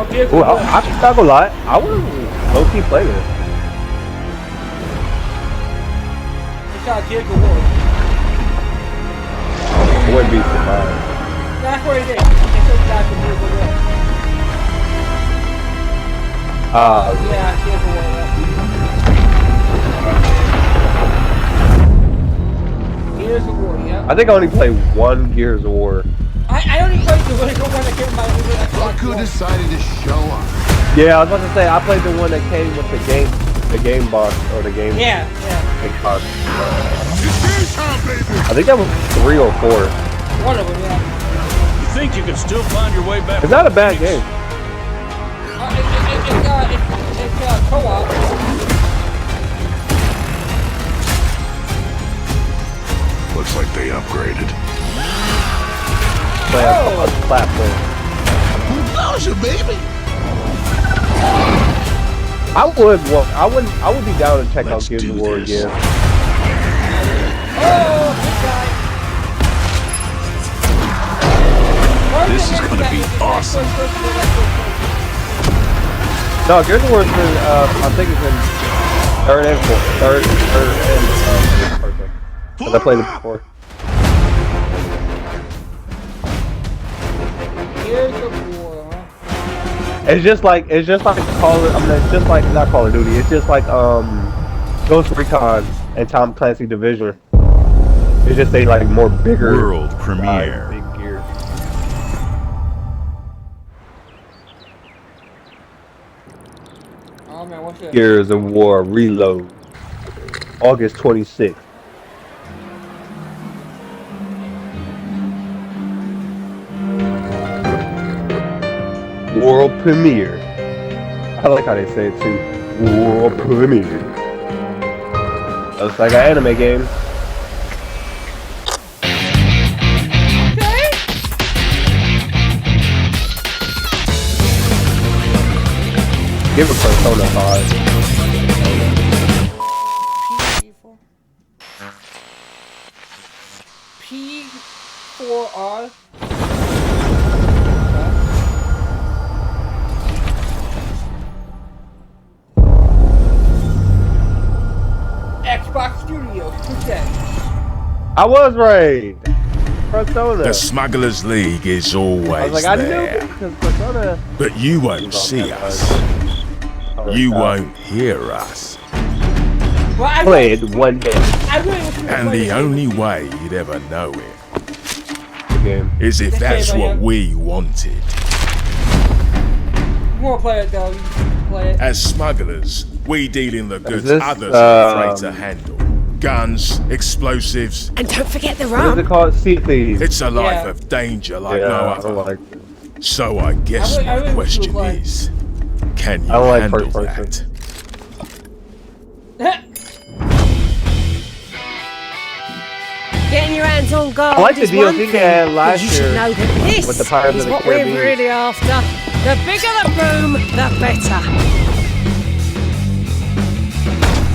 Speaker 2: Okay,
Speaker 1: Ooh, I'm not gonna lie, I wouldn't low-key play this.
Speaker 2: It's got Gears of War.
Speaker 1: I wouldn't be surprised.
Speaker 2: That's what it is. It's just got Gears of War. Yeah, Gears of War. Gears of War, yeah.
Speaker 1: I think I only played one Gears of War.
Speaker 2: I only played the original one that came by the
Speaker 20: Goku decided to show up.
Speaker 1: Yeah, I was about to say I played the one that came with the game box or the game.
Speaker 2: Yeah.
Speaker 1: Game box. I think that was 3 or 4.
Speaker 2: One of them, yeah.
Speaker 9: You think you can still find your way back?
Speaker 1: It's not a bad game.
Speaker 2: It's Co-op.
Speaker 11: Looks like they upgraded.
Speaker 1: Play on the platform.
Speaker 10: Bowser, baby.
Speaker 1: I would be down to check out Gears of War again.
Speaker 2: Oh, good guy.
Speaker 11: This is gonna be awesome.
Speaker 1: No, Gears of War has been, I think it's been third and person. Because I played it before.
Speaker 2: Gears of War, huh?
Speaker 1: It's just like it's just like not Call of Duty. It's just like Ghost Recon and Tom Clancy Division. It's just they like more bigger
Speaker 11: world premiere.
Speaker 1: Big gear.
Speaker 2: Oh man, what's this?
Speaker 1: Gears of War Reload, August 26th. World premiere. I like how they say it too. World premiere. Looks like an anime game.
Speaker 2: Okay.
Speaker 1: Give it Persona 5.
Speaker 2: P4R. Xbox Studios, okay.
Speaker 1: I was right. Persona.
Speaker 11: The Smugglers League is always
Speaker 1: I was like,
Speaker 11: there.
Speaker 1: I knew it because Persona.
Speaker 11: But you won't see us. You won't hear us.
Speaker 2: Well, I
Speaker 1: played one day.
Speaker 2: I really wish you
Speaker 11: And the only way you'd ever know it is if that's what we wanted.
Speaker 2: You wanna play it though, you play it.
Speaker 11: As smugglers, we deal in the goods
Speaker 1: this,
Speaker 11: others are afraid to handle. Guns, explosives.
Speaker 19: And don't forget the
Speaker 1: What is
Speaker 19: rum.
Speaker 1: it called? Sea Thieves.
Speaker 11: It's a life of danger like no
Speaker 1: I
Speaker 11: other.
Speaker 1: don't like
Speaker 11: So I guess
Speaker 2: I
Speaker 11: my
Speaker 2: really
Speaker 11: question
Speaker 2: feel like-
Speaker 11: is, can you
Speaker 1: I don't like
Speaker 11: handle
Speaker 1: first
Speaker 11: that?
Speaker 1: person.
Speaker 19: Getting your hands on gold
Speaker 1: I like the
Speaker 19: is one
Speaker 1: DLC
Speaker 19: thing,
Speaker 1: they had
Speaker 19: but
Speaker 1: last
Speaker 19: you should
Speaker 1: year
Speaker 19: know that this
Speaker 1: with the Pirates
Speaker 19: is
Speaker 1: of the
Speaker 19: what we're
Speaker 1: Caribbean.
Speaker 19: really after. The bigger the boom, the better.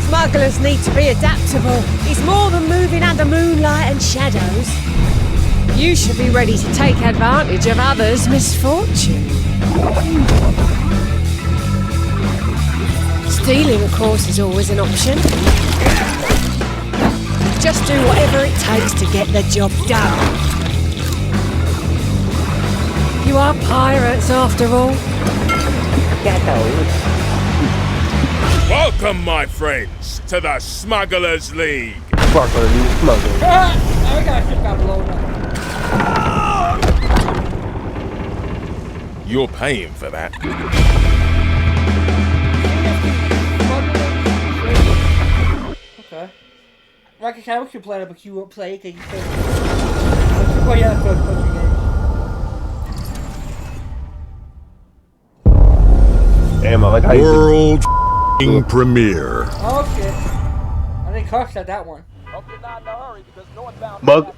Speaker 19: Smugglers need to be adaptable. It's more than moving under moonlight and shadows. You should be ready to take advantage of others' misfortune. Stealing, of course, is always an option. Just do whatever it takes to get the job done. You are pirates, after all.
Speaker 11: Welcome, my friends, to the Smugglers League.
Speaker 2: I gotta check out Lola.
Speaker 11: You're paying for that.
Speaker 2: Okay. Like I said, we should play it, but you won't play it because you said. Oh yeah, first person game.
Speaker 1: Damn, I like how
Speaker 11: World premiere.
Speaker 2: Oh shit. I think Clark said that one.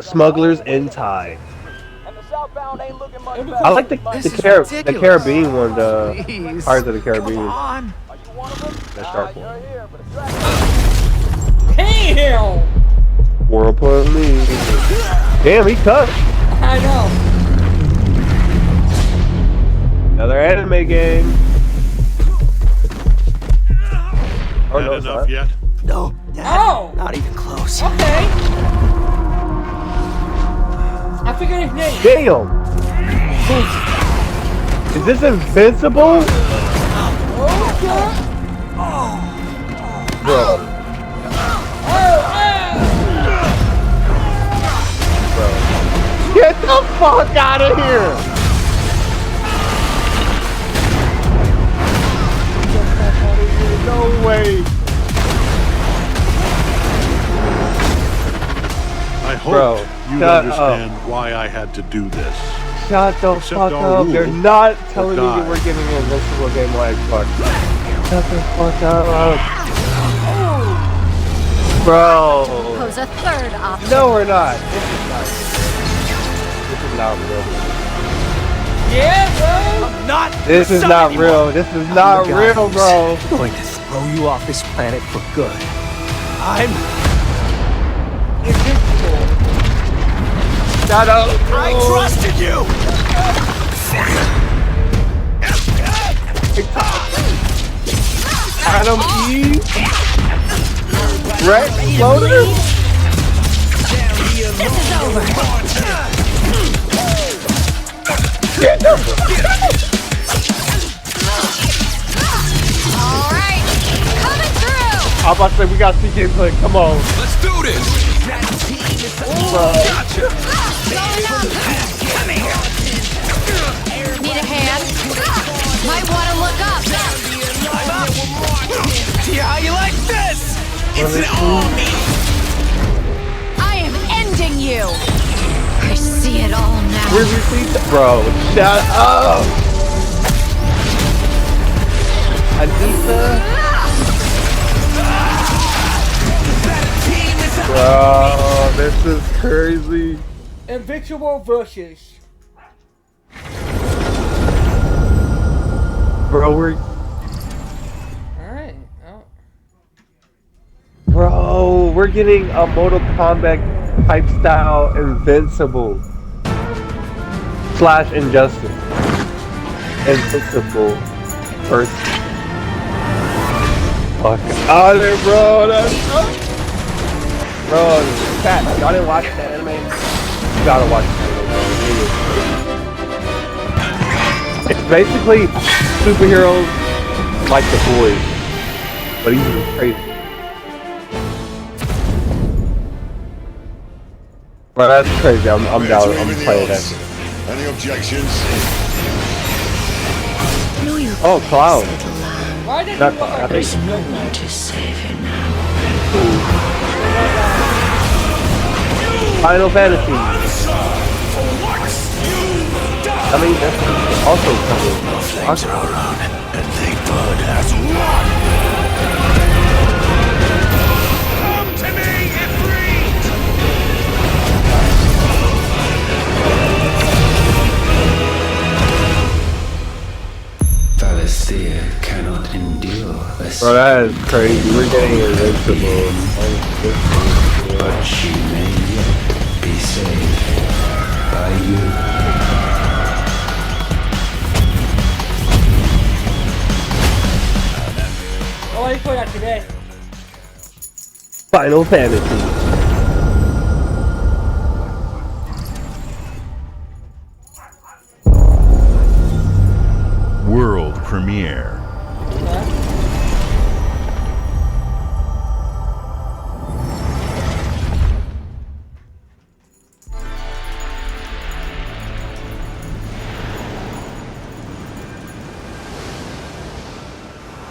Speaker 1: Smugglers in Tide. I like the Caribbean one, the Pirates of the Caribbean. The shark one.
Speaker 2: Damn!
Speaker 1: World premiere. Damn, he cut.
Speaker 2: I know.
Speaker 1: Another anime game. Oh, no, it's not.
Speaker 10: yet?
Speaker 18: No,
Speaker 2: Oh!
Speaker 18: not even close.
Speaker 2: Okay. I forget his name.
Speaker 1: Damn. Is this Invincible? Bro. Bro. Get the fuck out of here! No way!
Speaker 12: I hope
Speaker 1: Bro,
Speaker 12: you
Speaker 1: shut
Speaker 12: understand why I had to do this.
Speaker 1: Shut the
Speaker 12: Except
Speaker 1: fuck
Speaker 12: our
Speaker 1: up. They're
Speaker 12: rule
Speaker 1: not telling me
Speaker 12: die.
Speaker 1: that we're giving an Invincible game like Xbox. Shut the fuck up. Bro.
Speaker 7: Pose a third option.
Speaker 1: No, we're not. This is not real.
Speaker 2: Yeah, bro.
Speaker 3: I'm not.
Speaker 1: This is not real. This is not real, bro.
Speaker 3: I'm going to throw you off this planet for good. I'm
Speaker 2: invincible.
Speaker 1: Shut up. Bro.
Speaker 3: I trusted you.
Speaker 1: Adam E. Rex Loader.
Speaker 7: This is over.
Speaker 1: Get them.
Speaker 7: All right, coming through.
Speaker 1: I'm about to say we got CK play. Come on.
Speaker 25: Let's do this.
Speaker 7: Gotcha. Need a hand? Might want to look up.
Speaker 3: I'm up. See how you like this? It's an army.
Speaker 7: I am ending you. I see it all now.
Speaker 1: Where's your seat? Bro, shut up. Anita. Bro, this is crazy.
Speaker 2: Invincible versus.
Speaker 1: Bro, we're.
Speaker 2: Alright. Oh.
Speaker 1: Bro, we're getting a Mortal Kombat type style Invincible / Injustice. Invincible first. Fuck out of there, bro. That's. Bro, chat, y'all didn't watch that anime? You gotta watch that anime, bro. It's basically superheroes like the boys, but even crazy. Bro, that's crazy. I'm down. I'm playing that.
Speaker 11: Any objections?
Speaker 1: Oh, Cloud.
Speaker 2: Why did
Speaker 1: Not
Speaker 2: you
Speaker 1: Cloud. I think.
Speaker 2: There's
Speaker 1: no
Speaker 2: one
Speaker 1: to save him now. Final Fantasy. I mean, that's also coming.
Speaker 10: And they burn as one.
Speaker 21: Come to me, Ifrit!
Speaker 10: Valisthea cannot endure this.
Speaker 1: Bro, that is crazy. We're getting Invincible.
Speaker 10: But she may yet be saved by you.
Speaker 2: Oh, you put that today.
Speaker 1: Final Fantasy.
Speaker 9: World premiere.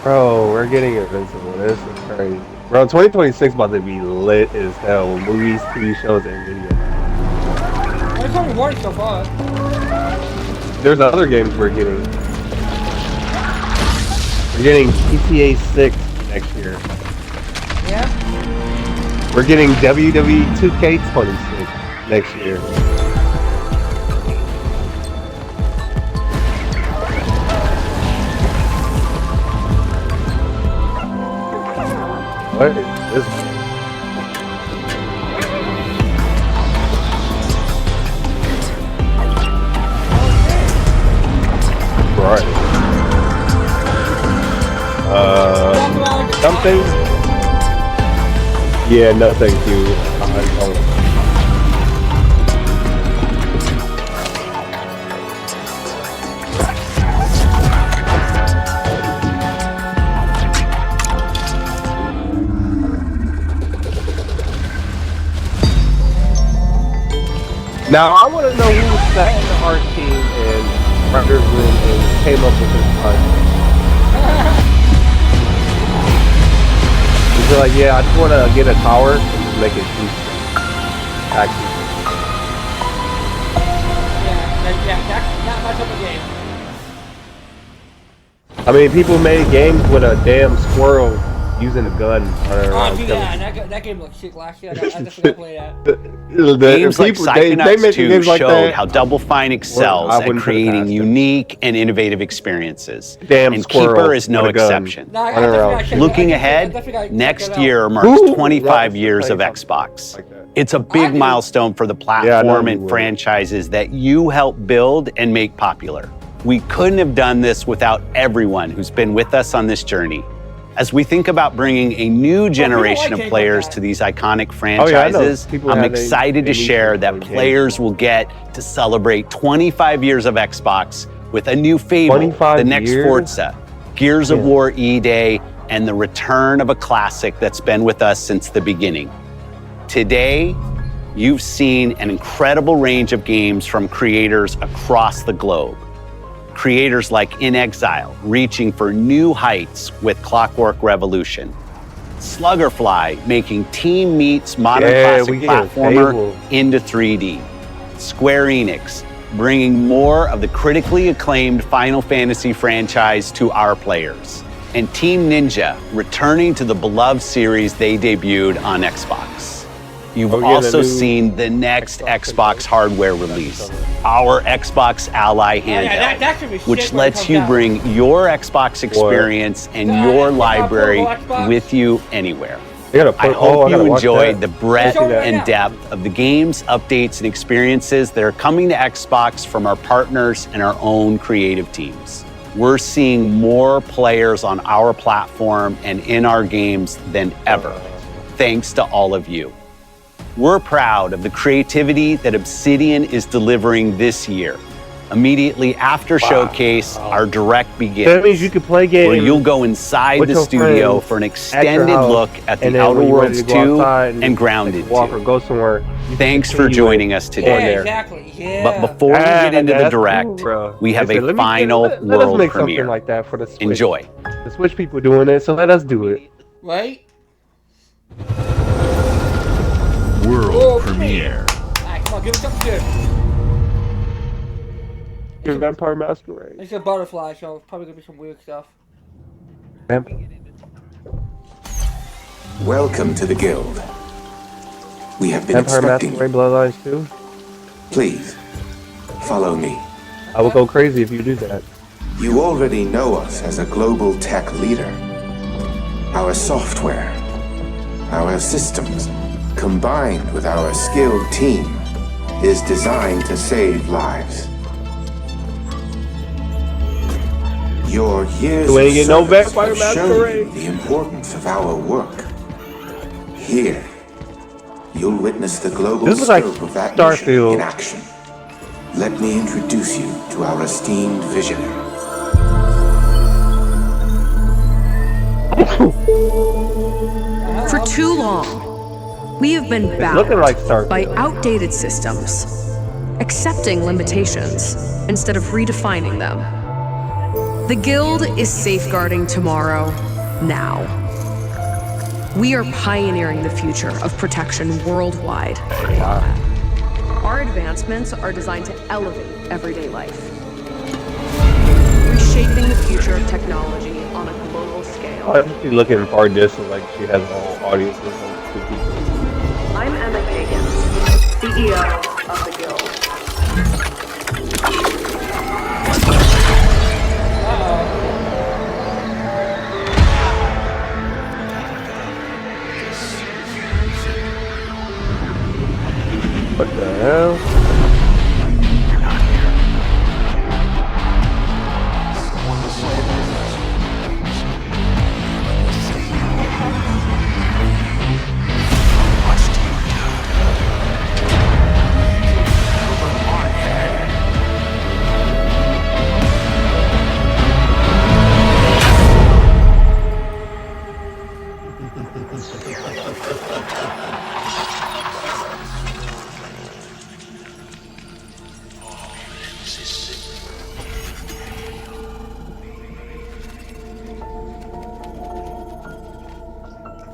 Speaker 1: Bro, we're getting Invincible. This is crazy. Bro, 2026 about to be lit as hell with movies, TV shows, and videos.
Speaker 2: There's only one so far.
Speaker 1: There's other games we're getting. We're getting GTA 6 next year.
Speaker 2: Yeah?
Speaker 1: We're getting WWE 2K26 next year. What is this? Right. Something? Yeah, no thank you. Now, I want to know who sat in our team and Runner's room and came up with this concept. They're like, yeah, I just want to get a tower and just make it cheap. Actually.
Speaker 2: Yeah, that's not much of a game.
Speaker 1: I mean, people made games with a damn squirrel using a gun.
Speaker 2: Oh, dude, that game looked sick last year. I definitely play that.
Speaker 13: Games like Psychonauts 2
Speaker 1: like
Speaker 13: showed
Speaker 1: that.
Speaker 13: how Double Fine excels
Speaker 1: I
Speaker 13: at
Speaker 1: wouldn't put it
Speaker 13: creating
Speaker 1: past them.
Speaker 13: unique and innovative experiences.
Speaker 1: Damn
Speaker 13: and
Speaker 1: squirrel
Speaker 13: Keeper is no
Speaker 1: with a gun.
Speaker 13: exception.
Speaker 2: No, I definitely check
Speaker 13: Looking
Speaker 2: it out. I
Speaker 13: ahead,
Speaker 2: definitely
Speaker 13: next
Speaker 2: check it
Speaker 13: year
Speaker 2: out.
Speaker 13: marks
Speaker 1: Ooh,
Speaker 13: 25
Speaker 1: yeah,
Speaker 13: years of
Speaker 1: like
Speaker 13: Xbox.
Speaker 1: that.
Speaker 13: It's a big milestone for the
Speaker 1: Yeah, I know
Speaker 13: platform
Speaker 1: you
Speaker 13: and
Speaker 1: would.
Speaker 13: franchises that you helped build and make popular. We couldn't have done this without everyone who's been with us on this journey. As we think about bringing a new generation of players to these iconic franchises,
Speaker 1: People
Speaker 13: I'm
Speaker 1: have
Speaker 13: excited to share that players will get to celebrate 25 years of Xbox with a new Fable,
Speaker 1: 25
Speaker 13: the next
Speaker 1: years?
Speaker 13: Forza, Gears of War E-Day, and the return of a classic that's been with us since the beginning. Today, you've seen an incredible range of games from creators across the globe. Creators like In Exile, reaching for new heights with Clockwork Revolution. Sluggerfly, making Team Meat's modern classic platformer into 3D. Square Enix, bringing more of the critically acclaimed Final Fantasy franchise to our players. And Team Ninja, returning to the beloved series they debuted on Xbox. You've also seen the next Xbox hardware release, our Xbox Ally handheld,
Speaker 2: that should be sick
Speaker 13: which
Speaker 2: when it
Speaker 13: lets
Speaker 2: comes
Speaker 13: you
Speaker 2: out.
Speaker 13: bring your Xbox experience and your library with you anywhere. I hope you enjoyed the breadth and depth of the games, updates, and experiences that are coming to Xbox from our partners and our own creative teams. We're seeing more players on our platform and in our games than ever, thanks to all of you. We're proud of the creativity that Obsidian is delivering this year. Immediately after Showcase, our direct begins.
Speaker 1: That means you can play games
Speaker 13: where you'll go inside
Speaker 1: with
Speaker 13: the
Speaker 1: your
Speaker 13: studio
Speaker 1: friends
Speaker 13: for an
Speaker 1: at your
Speaker 13: extended
Speaker 1: house,
Speaker 13: look at
Speaker 1: and
Speaker 13: the
Speaker 1: then
Speaker 13: Outer
Speaker 1: when you're ready
Speaker 13: Worlds
Speaker 1: to go
Speaker 13: 2
Speaker 1: outside
Speaker 13: and Grounded 2.
Speaker 1: walk or go somewhere.
Speaker 13: Thanks for joining us today.
Speaker 2: Yeah, exactly. Yeah.
Speaker 13: But before we get into the
Speaker 1: that's
Speaker 13: direct,
Speaker 1: cool, bro.
Speaker 13: we have
Speaker 1: I said,
Speaker 13: a
Speaker 1: let me-
Speaker 13: final
Speaker 1: let us
Speaker 13: world
Speaker 1: make
Speaker 13: premiere.
Speaker 1: something like that for the Switch.
Speaker 13: Enjoy.
Speaker 1: The Switch people doing it, so let us do it.
Speaker 2: Right?
Speaker 9: World premiere.
Speaker 2: Alright, come on, give me something good.
Speaker 1: Vampire Masquerade.
Speaker 2: It's a butterfly, so it's probably gonna be some weird stuff.
Speaker 14: Welcome to the Guild. We have been
Speaker 1: Vampire
Speaker 14: expecting
Speaker 1: Masquerade
Speaker 14: you.
Speaker 1: Bloodlines 2.
Speaker 14: Please, follow me.
Speaker 1: I will go crazy if you do that.
Speaker 14: You already know us as a global tech leader. Our software, our systems, combined with our skilled team, is designed to save lives. Your years
Speaker 1: You ain't
Speaker 14: of
Speaker 1: get no
Speaker 14: service
Speaker 1: Vampire
Speaker 14: have shown you
Speaker 1: Masquerade.
Speaker 14: the importance of our work. Here, you'll witness the global
Speaker 1: This is like
Speaker 14: scope of that
Speaker 1: Starfield.
Speaker 14: mission in action. Let me introduce you to our esteemed visionary.
Speaker 15: For too long, we have been
Speaker 1: looking like
Speaker 15: bound
Speaker 1: Starfield.
Speaker 15: by outdated systems, accepting limitations instead of redefining them. The Guild is safeguarding tomorrow, now. We are pioneering the future of protection worldwide. Our advancements are designed to elevate everyday life, reshaping the future of technology on a global scale.
Speaker 1: I'm just looking far distant like she has a whole audience of like 2 people.
Speaker 15: I'm Emma Kagan, CEO of the Guild.
Speaker 1: What the hell?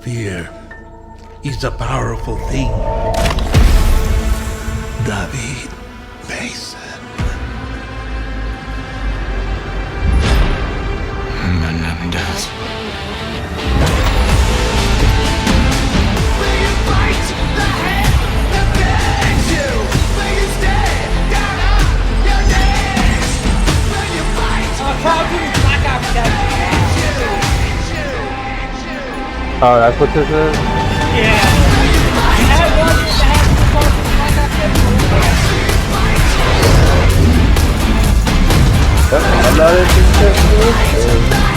Speaker 20: Fear is a powerful thing. David Mason.
Speaker 10: find us.
Speaker 1: Oh, that's what this is? I'm not interested in this.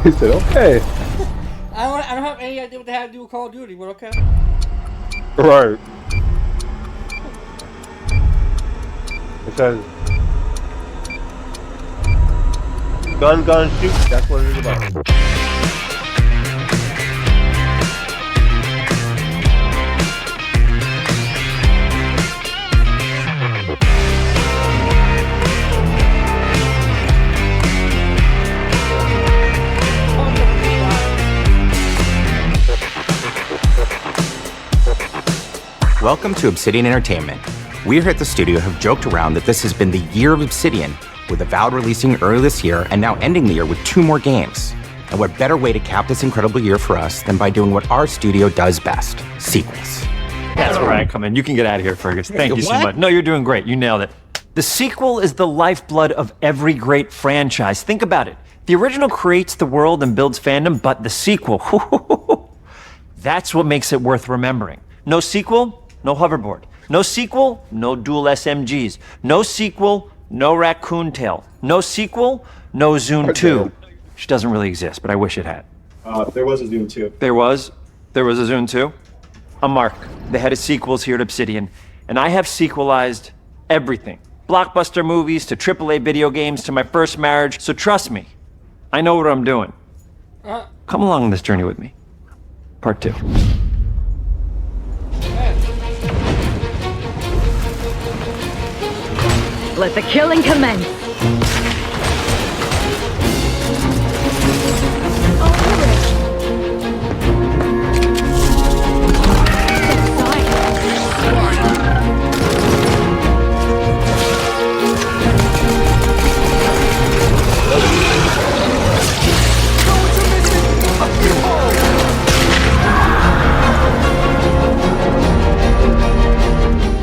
Speaker 1: He said, okay.
Speaker 2: I don't have any idea what they had to do with Call of Duty, but okay.
Speaker 1: Right. It says, gun, shoot. That's what it is about.
Speaker 8: Welcome to Obsidian Entertainment. We here at the studio have joked around that this has been the year of Obsidian, with Avowed releasing early this year and now ending the year with 2 more games. And what better way to cap this incredible year for us than by doing what our studio does best, sequels.
Speaker 16: That's where I come in. You can get out of here, Fergus. Thank you so
Speaker 8: What?
Speaker 16: much. No, you're doing great. You nailed it. The sequel is the lifeblood of every great franchise. Think about it. The original creates the world and builds fandom, but the sequel, that's what makes it worth remembering. No sequel, no hoverboard. No sequel, no dual SMGs. No sequel, no raccoon tail. No sequel, no Zune 2. Which doesn't really exist, but I wish it had.
Speaker 17: There was a Zune 2.
Speaker 16: There was a Zune 2. I'm Mark, the head of sequels here at Obsidian, and I have sequelized everything. Blockbuster movies to AAA video games to my first marriage, so trust me, I know what I'm doing. Come along on this journey with me. Part 2.
Speaker 18: Let the killing commence.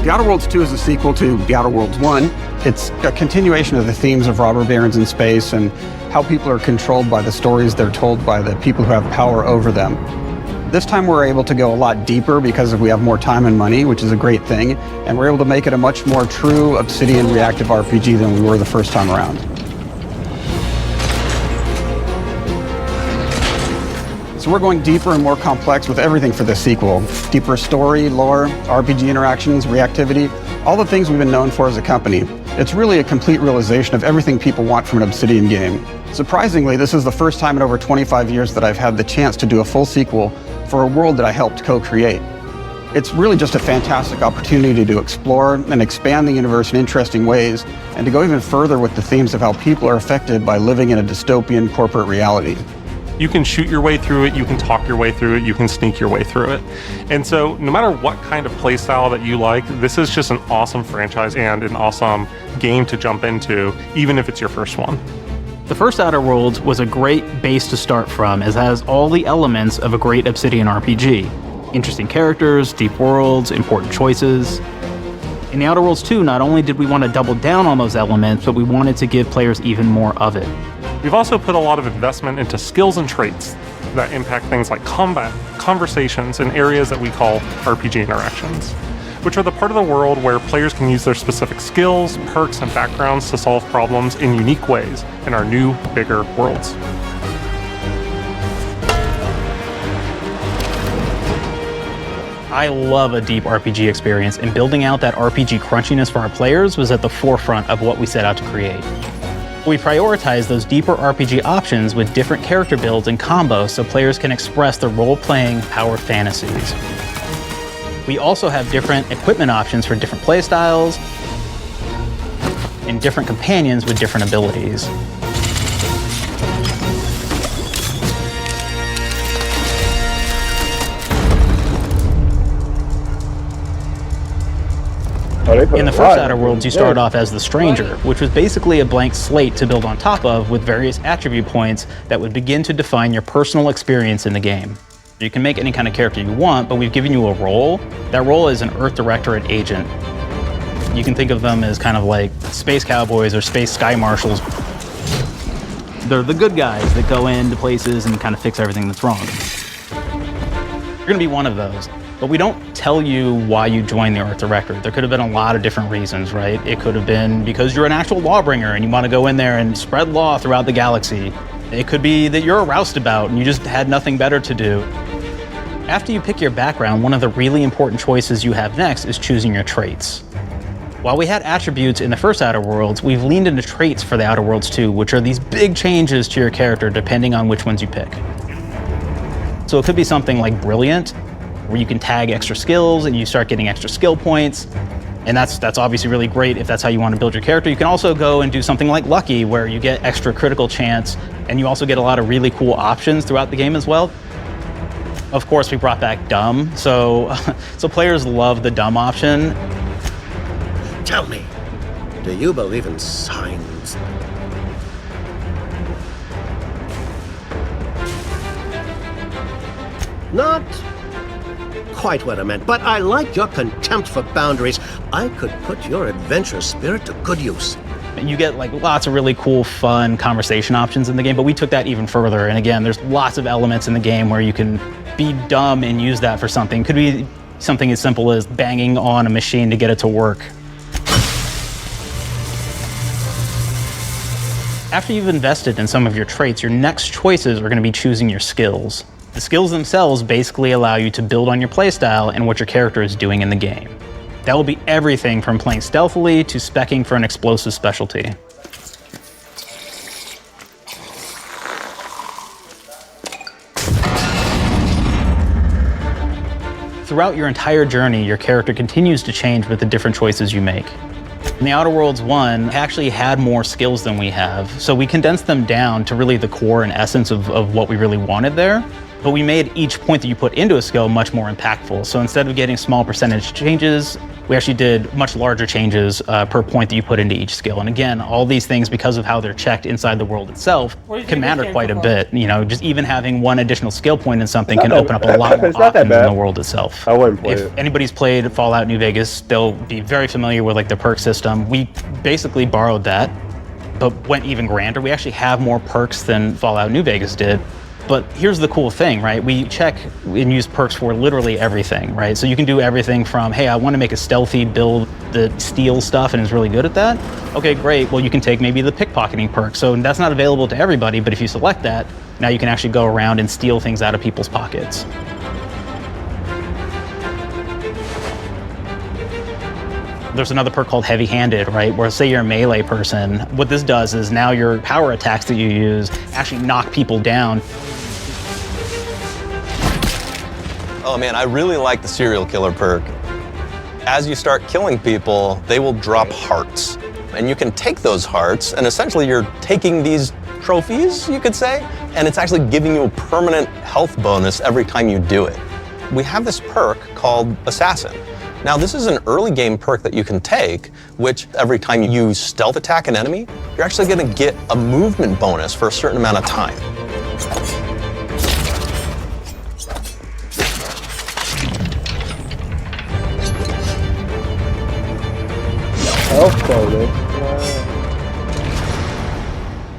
Speaker 22: The Outer Worlds 2 is a sequel to The Outer Worlds 1. It's a continuation of the themes of robber barons in space and how people are controlled by the stories they're told by the people who have power over them. This time we're able to go a lot deeper because we have more time and money, which is a great thing, and we're able to make it a much more true Obsidian reactive RPG than we were the first time around. So we're going deeper and more complex with everything for this sequel. Deeper story, lore, RPG interactions, reactivity, all the things we've been known for as a company. It's really a complete realization of everything people want from an Obsidian game. Surprisingly, this is the first time in over 25 years that I've had the chance to do a full sequel for a world that I helped co-create. It's really just a fantastic opportunity to explore and expand the universe in interesting ways, and to go even further with the themes of how people are affected by living in a dystopian corporate reality.
Speaker 17: You can shoot your way through it, you can talk your way through it, you can sneak your way through it. And so no matter what kind of playstyle that you like, this is just an awesome franchise and an awesome game to jump into, even if it's your first one.
Speaker 23: The first Outer Worlds was a great base to start from, as it has all the elements of a great Obsidian RPG. Interesting characters, deep worlds, important choices. In the Outer Worlds 2, not only did we want to double down on those elements, but we wanted to give players even more of it.
Speaker 17: We've also put a lot of investment into skills and traits that impact things like combat, conversations, and areas that we call RPG interactions, which are the part of the world where players can use their specific skills, perks, and backgrounds to solve problems in unique ways in our new, bigger worlds.
Speaker 23: I love a deep RPG experience, and building out that RPG crunchiness for our players was at the forefront of what we set out to create. We prioritize those deeper RPG options with different character builds and combos so players can express their role-playing power fantasies. We also have different equipment options for different playstyles and different companions with different abilities. In the first Outer Worlds, you start off as the Stranger, which was basically a blank slate to build on top of with various attribute points that would begin to define your personal experience in the game. You can make any kind of character you want, but we've given you a role. That role is an Earth Directorate agent. You can think of them as kind of like space cowboys or space sky marshals. They're the good guys that go into places and kind of fix everything that's wrong. You're gonna be one of those. But we don't tell you why you joined the Earth Directorate. There could have been a lot of different reasons, right? It could have been because you're an actual lawbringer and you want to go in there and spread law throughout the galaxy. It could be that you're a roustabout and you just had nothing better to do. After you pick your background, one of the really important choices you have next is choosing your traits. While we had attributes in the first Outer Worlds, we've leaned into traits for the Outer Worlds too, which are these big changes to your character depending on which ones you pick. So it could be something like Brilliant, where you can tag extra skills and you start getting extra skill points. And that's obviously really great if that's how you want to build your character. You can also go and do something like Lucky, where you get extra critical chance, and you also get a lot of really cool options throughout the game as well. Of course, we brought back Dumb, so players love the Dumb option.
Speaker 4: Tell me, do you believe in signs? Not quite what I meant, but I like your contempt for boundaries. I could put your adventurous spirit to good use.
Speaker 23: You get like lots of really cool, fun conversation options in the game, but we took that even further. And again, there's lots of elements in the game where you can be dumb and use that for something. Could be something as simple as banging on a machine to get it to work. After you've invested in some of your traits, your next choices are going to be choosing your skills. The skills themselves basically allow you to build on your playstyle and what your character is doing in the game. That will be everything from playing stealthily to speccing for an explosive specialty. Throughout your entire journey, your character continues to change with the different choices you make. In the Outer Worlds 1, actually had more skills than we have, so we condensed them down to really the core and essence of what we really wanted there. But we made each point that you put into a skill much more impactful. So instead of getting small percentage changes, we actually did much larger changes per point that you put into each skill. And again, all these things, because of how they're checked inside the world itself, can matter quite a bit. You know, just even having one additional skill point in something can open up a lot more options in the world itself.
Speaker 1: I wouldn't play
Speaker 23: If anybody's played Fallout New Vegas, they'll be very familiar with like the perk system. We basically borrowed that, but went even grander. We actually have more perks than Fallout New Vegas did. But here's the cool thing, right? We check and use perks for literally everything, right? So you can do everything from, hey, I want to make a stealthy build that steals stuff and is really good at that. Okay, great. Well, you can take maybe the pickpocketing perk. So that's not available to everybody, but if you select that, now you can actually go around and steal things out of people's pockets. There's another perk called Heavy Handed, right? Where say you're a melee person, what this does is now your power attacks that you use actually knock people down.
Speaker 5: Oh man, I really like the serial killer perk. As you start killing people, they will drop hearts. And you can take those hearts, and essentially you're taking these trophies, you could say, and it's actually giving you a permanent health bonus every time you do it. We have this perk called Assassin. Now, this is an early game perk that you can take, which every time you stealth attack an enemy, you're actually going to get a movement bonus for a certain amount of time.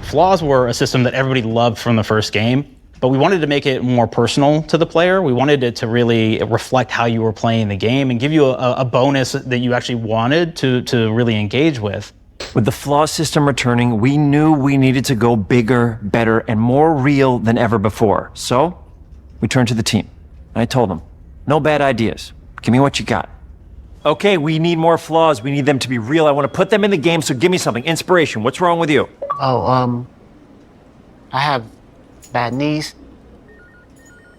Speaker 23: Flaws were a system that everybody loved from the first game. But we wanted to make it more personal to the player. We wanted it to really reflect how you were playing the game and give you a bonus that you actually wanted to really engage with.
Speaker 16: With the flaw system returning, we knew we needed to go bigger, better, and more real than ever before. So, we turned to the team. And I told them, no bad ideas. Give me what you got. Okay, we need more flaws. We need them to be real. I want to put them in the game, so give me something. Inspiration. What's wrong with you?
Speaker 6: Oh, I have bad knees.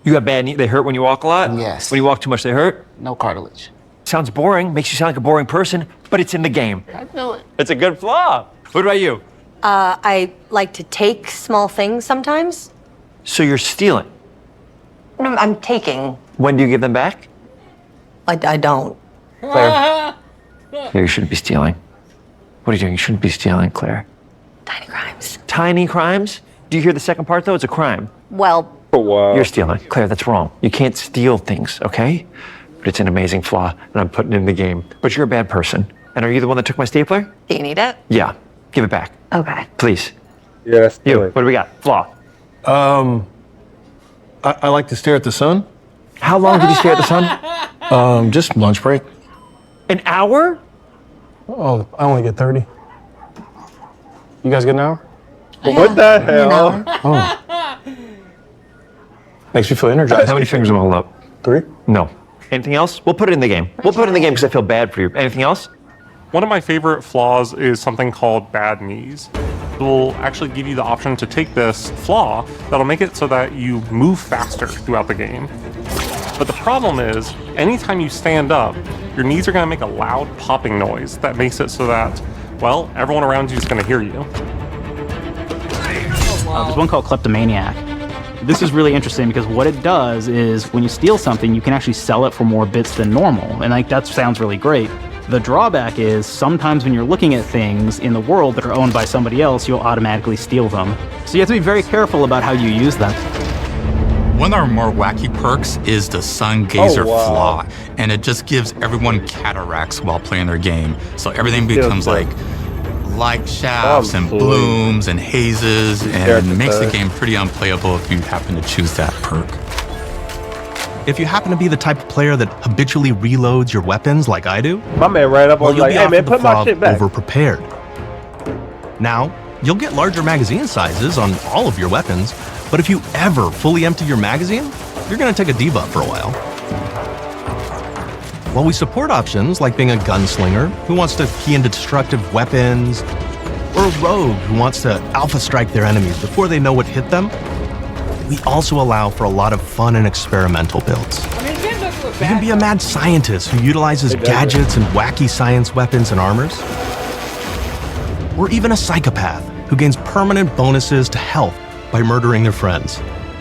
Speaker 16: You got bad knees? They hurt when you walk a lot?
Speaker 6: Yes.
Speaker 16: When you walk too much, they hurt?
Speaker 6: No cartilage.
Speaker 16: Sounds boring. Makes you sound like a boring person, but it's in the game.
Speaker 6: I know it.
Speaker 16: It's a good flaw. What about you?
Speaker 19: I like to take small things sometimes.
Speaker 16: So you're stealing?
Speaker 19: No, I'm taking.
Speaker 16: When do you give them back?
Speaker 19: I don't.
Speaker 16: Claire? Claire, you shouldn't be stealing. What are you doing? You shouldn't be stealing, Claire.
Speaker 19: Tiny crimes.
Speaker 16: Tiny crimes? Do you hear the second part, though? It's a crime.
Speaker 19: Well,
Speaker 16: You're stealing. Claire, that's wrong. You can't steal things, okay? But it's an amazing flaw, and I'm putting it in the game. But you're a bad person. And are you the one that took my stapler?
Speaker 19: do you need it?
Speaker 16: Yeah. Give it back.
Speaker 19: Okay.
Speaker 16: Please.
Speaker 1: Yeah, that's
Speaker 16: You, what do we got? Flaw.
Speaker 3: I like to stare at the sun.
Speaker 16: How long did you stare at the sun?
Speaker 3: Just lunch break.
Speaker 16: An hour?
Speaker 3: Oh, I only get 30. You guys get an hour?
Speaker 1: What the hell?
Speaker 3: Oh. Makes me feel energized.
Speaker 16: How many fingers am I holding up?
Speaker 3: 3.
Speaker 16: No. Anything else? We'll put it in the game. We'll put it in the game because I feel bad for you. Anything else?
Speaker 17: One of my favorite flaws is something called bad knees. It will actually give you the option to take this flaw that'll make it so that you move faster throughout the game. But the problem is, anytime you stand up, your knees are going to make a loud popping noise that makes it so that, well, everyone around you is going to hear you.
Speaker 23: There's one called Kleptomaniac. This is really interesting because what it does is when you steal something, you can actually sell it for more bits than normal. And like that sounds really great. The drawback is sometimes when you're looking at things in the world that are owned by somebody else, you'll automatically steal them. So you have to be very careful about how you use them.
Speaker 7: One of our more wacky perks is the Sun Gazer flaw, and it just gives everyone cataracts while playing their game. So everything becomes like light shafts and blooms and hazes, and makes the game pretty unplayable if you happen to choose that perk.
Speaker 12: If you happen to be the type of player that habitually reloads your weapons like I do,
Speaker 1: My man right up on like, hey man, put my shit back.
Speaker 12: Over-prepared. Now, you'll get larger magazine sizes on all of your weapons, but if you ever fully empty your magazine, you're gonna take a debuff for a while. While we support options like being a gunslinger who wants to key into destructive weapons, or a rogue who wants to alpha strike their enemies before they know what hit them, we also allow for a lot of fun and experimental builds. You can be a mad scientist who utilizes gadgets and wacky science weapons and armors, or even a psychopath who gains permanent bonuses to health by murdering their friends.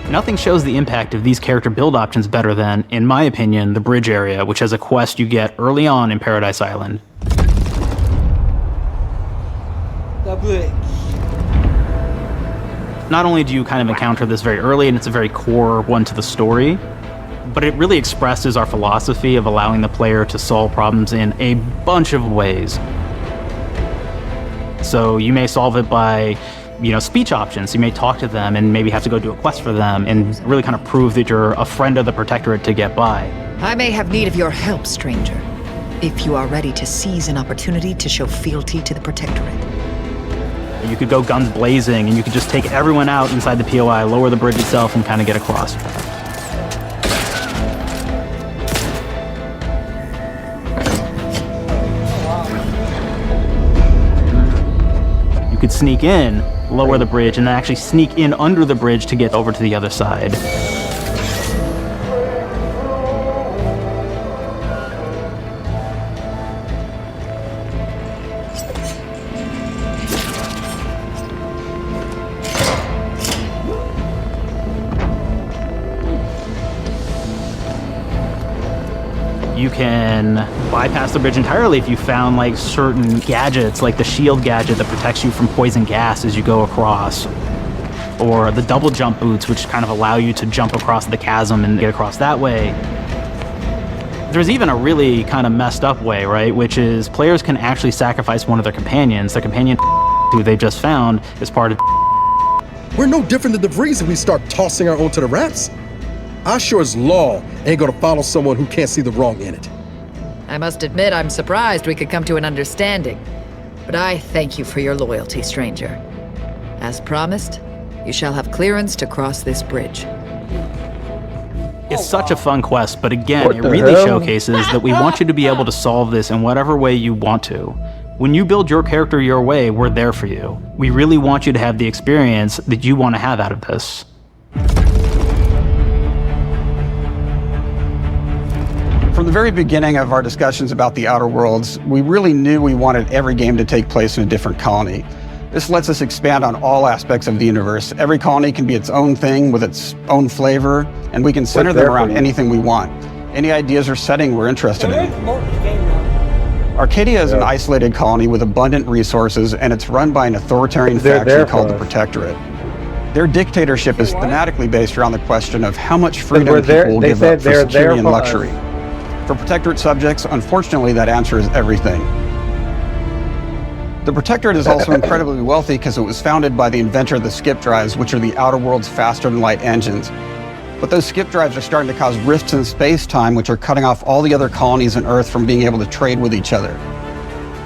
Speaker 23: Nothing shows the impact of these character build options better than, in my opinion, the bridge area, which has a quest you get early on in Paradise Island.
Speaker 2: The bridge.
Speaker 23: Not only do you kind of encounter this very early, and it's a very core one to the story, but it really expresses our philosophy of allowing the player to solve problems in a bunch of ways. So you may solve it by, speech options. You may talk to them and maybe have to go do a quest for them and really kind of prove that you're a friend of the Protectorate to get by.
Speaker 24: I may have need of your help, stranger, if you are ready to seize an opportunity to show fealty to the Protectorate.
Speaker 23: You could go guns blazing and you could just take everyone out inside the POI, lower the bridge itself, and kind of get across. You could sneak in, lower the bridge, and then actually sneak in under the bridge to get over to the other side. You can bypass the bridge entirely if you found like certain gadgets, like the shield gadget that protects you from poison gas as you go across, or the double jump boots, which kind of allow you to jump across the chasm and get across that way. There's even a really kind of messed up way, right? Which is players can actually sacrifice one of their companions. Their companion who they just found is part of.
Speaker 25: We're no different than the Vrees if we start tossing our own to the rats. I sure as law ain't gonna follow someone who can't see the wrong in it.
Speaker 26: I must admit I'm surprised we could come to an understanding. But I thank you for your loyalty, stranger. As promised, you shall have clearance to cross this bridge.
Speaker 23: It's such a fun quest, but again, it really showcases that we want you to be able to solve this in whatever way you want to. When you build your character your way, we're there for you. We really want you to have the experience that you want to have out of this.
Speaker 22: From the very beginning of our discussions about the Outer Worlds, we really knew we wanted every game to take place in a different colony. This lets us expand on all aspects of the universe. Every colony can be its own thing with its own flavor, and we can center them around anything we want. Any ideas or setting we're interested in. Arcadia is an isolated colony with abundant resources, and it's run by an authoritarian faction called the Protectorate. Their dictatorship is thematically based around the question of how much freedom people will give up for security and luxury. For Protectorate subjects, unfortunately, that answer is everything. The Protectorate is also incredibly wealthy because it was founded by the inventor of the skip drives, which are the outer world's faster-than-light engines. But those skip drives are starting to cause rifts in space-time, which are cutting off all the other colonies on Earth from being able to trade with each other.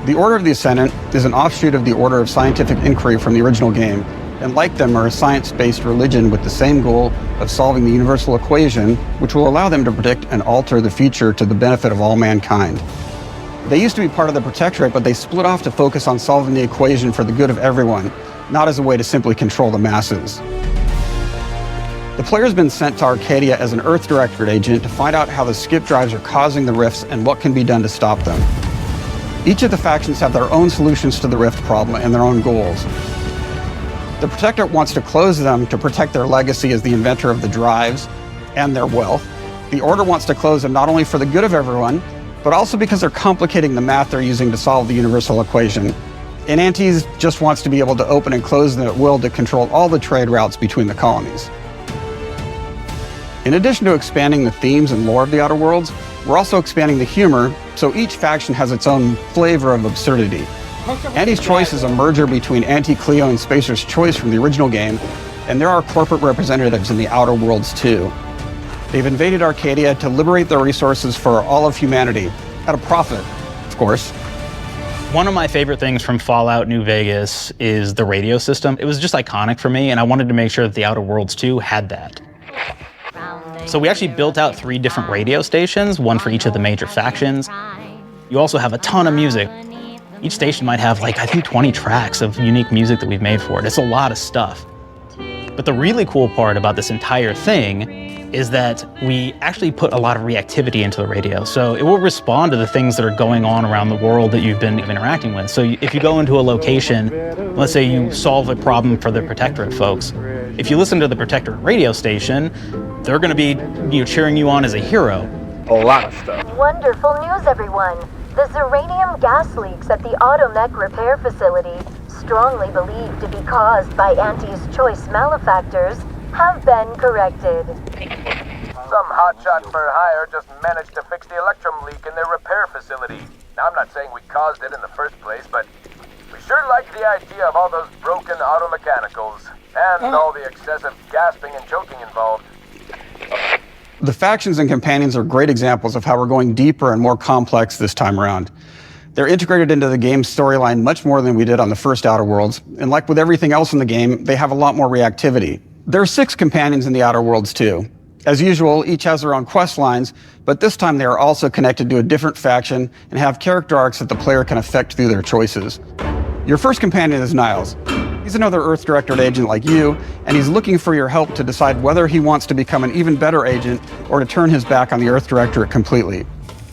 Speaker 22: The Order of the Ascendant is an offshoot of the Order of Scientific Inquiry from the original game, and like them are a science-based religion with the same goal of solving the universal equation, which will allow them to predict and alter the future to the benefit of all mankind. They used to be part of the Protectorate, but they split off to focus on solving the equation for the good of everyone, not as a way to simply control the masses. The player's been sent to Arcadia as an Earth Directorate agent to find out how the skip drives are causing the rifts and what can be done to stop them. Each of the factions have their own solutions to the rift problem and their own goals. The Protectorate wants to close them to protect their legacy as the inventor of the drives and their wealth. The Order wants to close them not only for the good of everyone, but also because they're complicating the math they're using to solve the universal equation. And Antes just wants to be able to open and close them at will to control all the trade routes between the colonies. In addition to expanding the themes and lore of the Outer Worlds, we're also expanding the humor, so each faction has its own flavor of absurdity. Anti's Choice is a merger between Anti-Cleo and Spacer's Choice from the original game, and there are corporate representatives in the Outer Worlds too. They've invaded Arcadia to liberate their resources for all of humanity, at a profit, of course.
Speaker 23: One of my favorite things from Fallout New Vegas is the radio system. It was just iconic for me, and I wanted to make sure that the Outer Worlds 2 had that. So we actually built out 3 different radio stations, one for each of the major factions. You also have a ton of music. Each station might have I think 20 tracks of unique music that we've made for it. It's a lot of stuff. But the really cool part about this entire thing is that we actually put a lot of reactivity into the radio. So it will respond to the things that are going on around the world that you've been interacting with. So if you go into a location, let's say you solve a problem for the Protectorate folks, if you listen to the Protectorate radio station, they're going to be cheering you on as a hero.
Speaker 1: A lot of stuff.
Speaker 9: Wonderful news, everyone. The Zeranium gas leaks at the Automech repair facility, strongly believed to be caused by Anti's Choice malefactors, have been corrected.
Speaker 11: Some hotshot for hire just managed to fix the electrum leak in their repair facility. Now, I'm not saying we caused it in the first place, but we sure like the idea of all those broken auto mechanicals and all the excessive gasping and choking involved.
Speaker 22: The factions and companions are great examples of how we're going deeper and more complex this time around. They're integrated into the game's storyline much more than we did on the first Outer Worlds, and like with everything else in the game, they have a lot more reactivity. There are 6 companions in the Outer Worlds too. As usual, each has their own quest lines, but this time they are also connected to a different faction and have character arcs that the player can affect through their choices. Your first companion is Niles. He's another Earth Directorate agent like you, and he's looking for your help to decide whether he wants to become an even better agent or to turn his back on the Earth Directorate completely.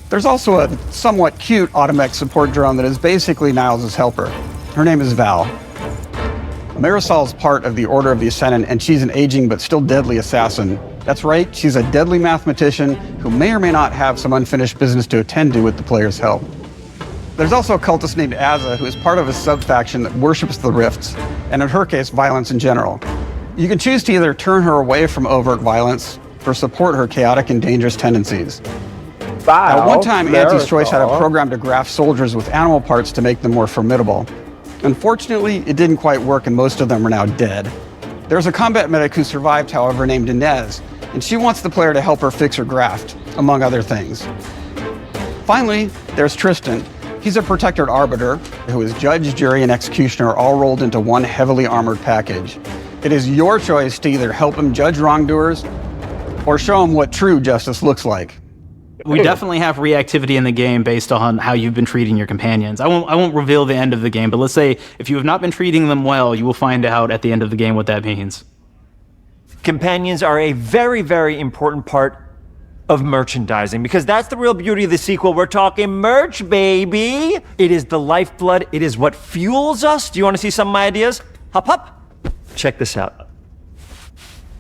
Speaker 22: There's also a somewhat cute Automech support drone that is basically Niles' helper. Her name is Val. Marisol's part of the Order of the Ascendant, and she's an aging but still deadly assassin. That's right, she's a deadly mathematician who may or may not have some unfinished business to attend to with the player's help. There's also a cultist named Azza, who is part of a sub-faction that worships the rifts, and in her case, violence in general. You can choose to either turn her away from overt violence or support her chaotic and dangerous tendencies. At one time, Anti's Choice had a program to graft soldiers with animal parts to make them more formidable. Unfortunately, it didn't quite work and most of them are now dead. There's a combat medic who survived, however, named Inez, and she wants the player to help her fix her graft, among other things. Finally, there's Tristan. He's a Protectorate arbiter who is judge, jury, and executioner all rolled into one heavily armored package. It is your choice to either help him judge wrongdoers or show him what true justice looks like.
Speaker 23: We definitely have reactivity in the game based on how you've been treating your companions. I won't reveal the end of the game, but let's say if you have not been treating them well, you will find out at the end of the game what that means.
Speaker 16: Companions are a very, very important part of merchandising, because that's the real beauty of the sequel. We're talking merch, baby. It is the lifeblood. It is what fuels us. Do you want to see some of my ideas? Hop, hop. Check this out.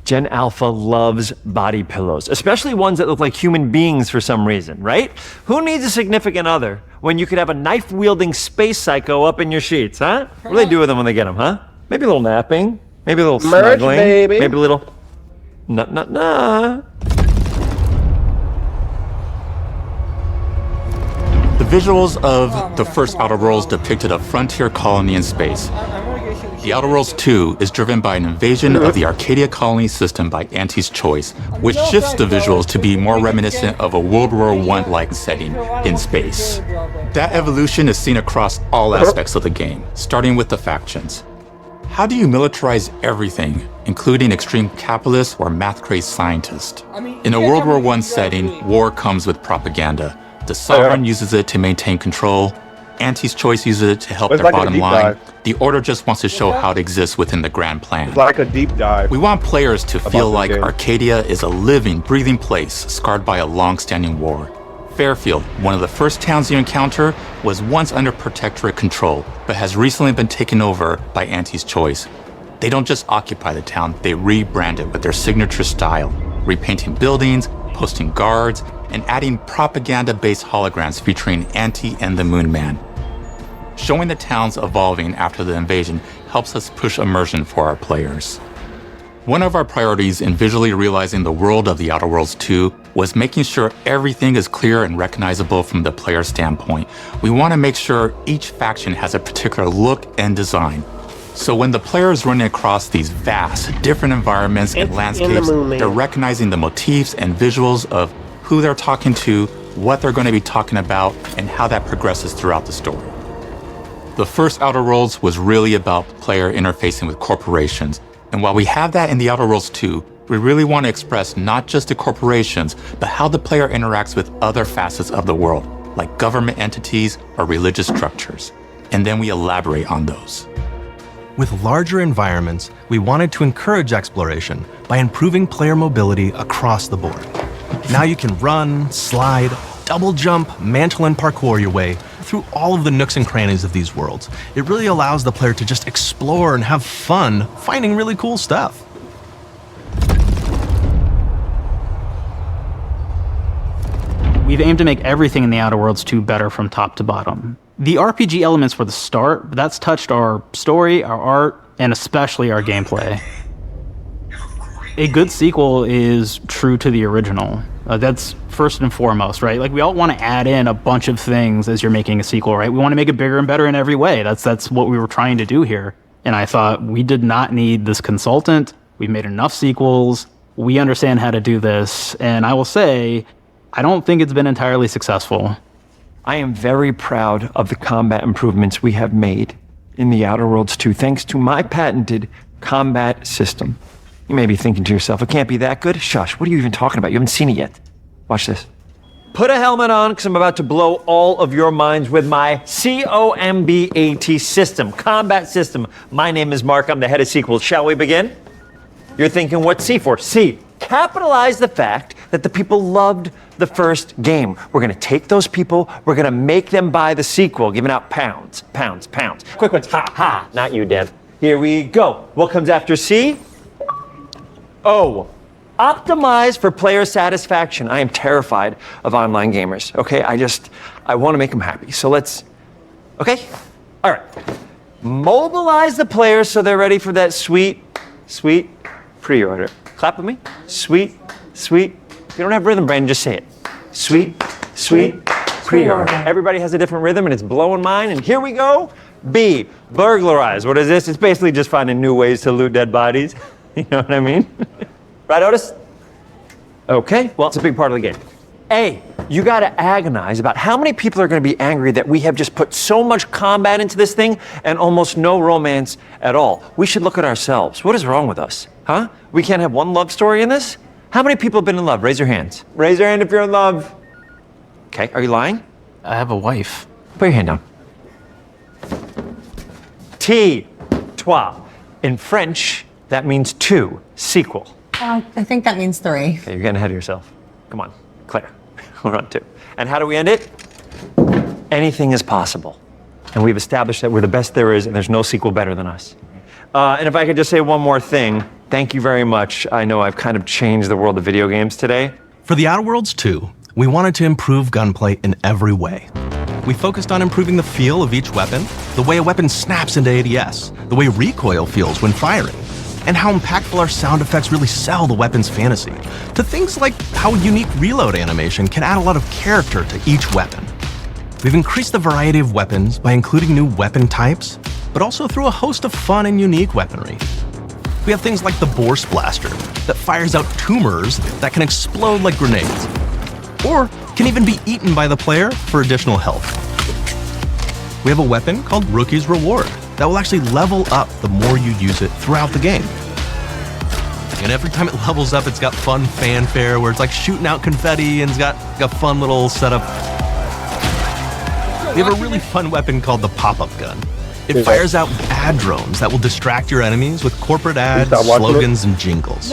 Speaker 16: Gen Alpha loves body pillows, especially ones that look like human beings for some reason, right? Who needs a significant other when you could have a knife-wielding space psycho up in your sheets, huh? What do they do with them when they get them, huh? Maybe a little napping, maybe a little snuggling,
Speaker 1: baby.
Speaker 16: maybe a little nah.
Speaker 7: The visuals of the first Outer Worlds depicted a frontier colony in space. The Outer Worlds 2 is driven by an invasion of the Arcadia colony system by Auntie's Choice, which shifts the visuals to be more reminiscent of a World War I-like setting in space. That evolution is seen across all aspects of the game, starting with the factions. How do you militarize everything, including extreme capitalists or math-crazed scientists? In a World War I setting, war comes with propaganda. The Sovereign uses it to maintain control. Auntie's Choice uses it to help their bottom line. The Order just wants to show how it exists within the grand plan.
Speaker 1: It's like a deep dive.
Speaker 7: We want players to feel like
Speaker 1: game.
Speaker 7: Arcadia is a living, breathing place scarred by a long-standing war. Fairfield, one of the first towns you encounter, was once under Protectorate control, but has recently been taken over by Auntie's Choice. They don't just occupy the town, they rebrand it with their signature style, repainting buildings, posting guards, and adding propaganda-based holograms featuring Auntie and the Moon Man. Showing the towns evolving after the invasion helps us push immersion for our players. One of our priorities in visually realizing the world of the Outer Worlds 2 was making sure everything is clear and recognizable from the player standpoint. We want to make sure each faction has a particular look and design. So when the player is running across these vast, different environments and landscapes, they're recognizing the motifs and visuals of who they're talking to, what they're going to be talking about, and how that progresses throughout the story. The first Outer Worlds was really about the player interfacing with corporations. And while we have that in the Outer Worlds 2, we really want to express not just the corporations, but how the player interacts with other facets of the world, like government entities or religious structures. And then we elaborate on those.
Speaker 12: With larger environments, we wanted to encourage exploration by improving player mobility across the board. Now you can run, slide, double jump, mantle and parkour your way through all of the nooks and crannies of these worlds. It really allows the player to just explore and have fun finding really cool stuff.
Speaker 23: We've aimed to make everything in the Outer Worlds 2 better from top to bottom. The RPG elements were the start, but that's touched our story, our art, and especially our gameplay. A good sequel is true to the original. That's first and foremost, right? Like, we all want to add in a bunch of things as you're making a sequel, right? We want to make it bigger and better in every way. That's what we were trying to do here. And I thought, we did not need this consultant. We've made enough sequels. We understand how to do this. And I will say, I don't think it's been entirely successful.
Speaker 16: I am very proud of the combat improvements we have made in the Outer Worlds 2, thanks to my patented combat system. You may be thinking to yourself, it can't be that good? Shush, what are you even talking about? You haven't seen it yet. Watch this. Put a helmet on, because I'm about to blow all of your minds with my COMBAT system, combat system. My name is Mark, I'm the head of sequels. Shall we begin? You're thinking, what's C for? C, capitalize the fact that the people loved the first game. We're gonna take those people, we're gonna make them buy the sequel, giving out pounds. Quick ones, ha, not you, Dev. Here we go. What comes after C? O, optimize for player satisfaction. I am terrified of online gamers, okay? I wanna make them happy, so let's, okay? All right, mobilize the players so they're ready for that sweet pre-order. Clap with me. Sweet. If you don't have rhythm, Brandon, just say it. Sweet pre-order. Everybody has a different rhythm and it's blowing mine, and here we go. B, burglarize. What is this? It's basically just finding new ways to loot dead bodies. You know what I mean? Right, Otis? Okay, well, it's a big part of the game. A, you gotta agonize about how many people are gonna be angry that we have just put so much combat into this thing and almost no romance at all. We should look at ourselves. What is wrong with us? Huh? We can't have one love story in this? How many people have been in love? Raise your hands. Raise your hand if you're in love. Okay, are you lying?
Speaker 23: I have a wife.
Speaker 16: Put your hand down. T, toi. In French, that means two, sequel.
Speaker 19: I think that means 3.
Speaker 16: Okay, you're getting ahead of yourself. Come on, Claire, we're on 2. And how do we end it? Anything is possible. And we've established that we're the best there is and there's no sequel better than us. And if I could just say one more thing, Thank you very much. I know I've kind of changed the world of video games today.
Speaker 12: For The Outer Worlds 2, we wanted to improve gunplay in every way. We focused on improving the feel of each weapon, the way a weapon snaps into ADS, the way recoil feels when firing, and how impactful our sound effects really sell the weapon's fantasy, to things like how unique reload animation can add a lot of character to each weapon. We've increased the variety of weapons by including new weapon types, but also through a host of fun and unique weaponry. We have things like the Borscht Blaster that fires out tumors that can explode like grenades, or can even be eaten by the player for additional health. We have a weapon called Rookie's Reward that will actually level up the more you use it throughout the game. And every time it levels up, it's got fun fanfare where it's like shooting out confetti and it's got a fun little setup. We have a really fun weapon called the Pop-Up Gun. It fires out bad drones that will distract your enemies with corporate ads, slogans, and jingles.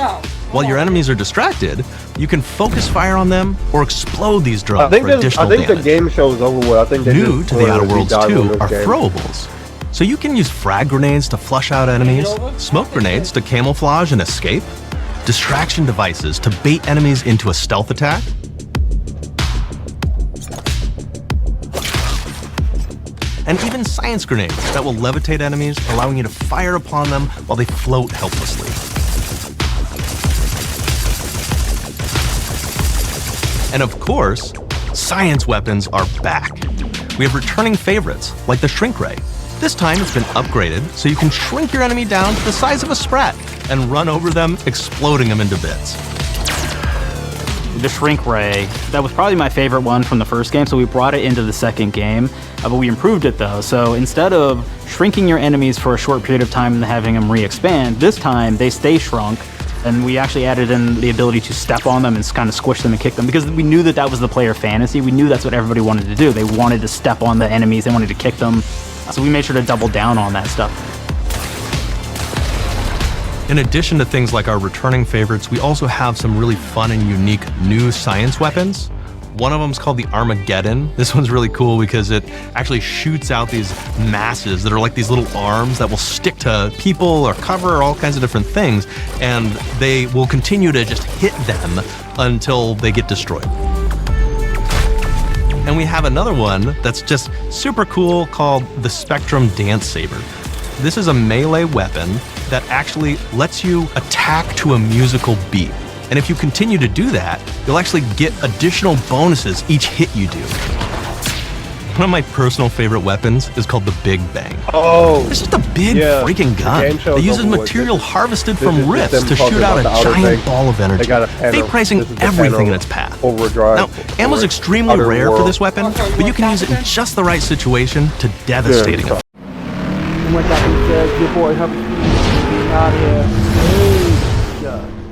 Speaker 12: While your enemies are distracted, you can focus fire on them or explode these drones for additional damage.
Speaker 1: I think the game show's over with. I think
Speaker 12: New to The Outer Worlds 2 are throwables. So you can use frag grenades to flush out enemies, smoke grenades to camouflage and escape, distraction devices to bait enemies into a stealth attack, and even science grenades that will levitate enemies, allowing you to fire upon them while they float helplessly. And of course, science weapons are back. We have returning favorites, like the Shrink Ray. This time it's been upgraded so you can shrink your enemy down to the size of a sprat and run over them, exploding them into bits.
Speaker 23: The Shrink Ray, that was probably my favorite one from the first game, so we brought it into the second game, but we improved it though. So instead of shrinking your enemies for a short period of time and then having them re-expand, this time they stay shrunk, and we actually added in the ability to step on them and kind of squish them and kick them, because we knew that that was the player fantasy. We knew that's what everybody wanted to do. They wanted to step on the enemies, they wanted to kick them, so we made sure to double down on that stuff.
Speaker 12: In addition to things like our returning favorites, we also have some really fun and unique new science weapons. One of them is called the Armageddon. This one's really cool because it actually shoots out these masses that are like these little arms that will stick to people or cover or all kinds of different things, and they will continue to just hit them until they get destroyed. And we have another one that's just super cool called the Spectrum Dance Saber. This is a melee weapon that actually lets you attack to a musical beat. And if you continue to do that, you'll actually get additional bonuses each hit you do. One of my personal favorite weapons is called the Big Bang.
Speaker 1: Oh,
Speaker 12: it's just a big freaking gun that uses material harvested from rifts to shoot out a giant ball of energy, fate pricing everything in its path. Now, ammo's extremely rare for this weapon, but you can use it in just the right situation to devastating effect.
Speaker 10: Went back and said, your boy Hubbard out here. Hey,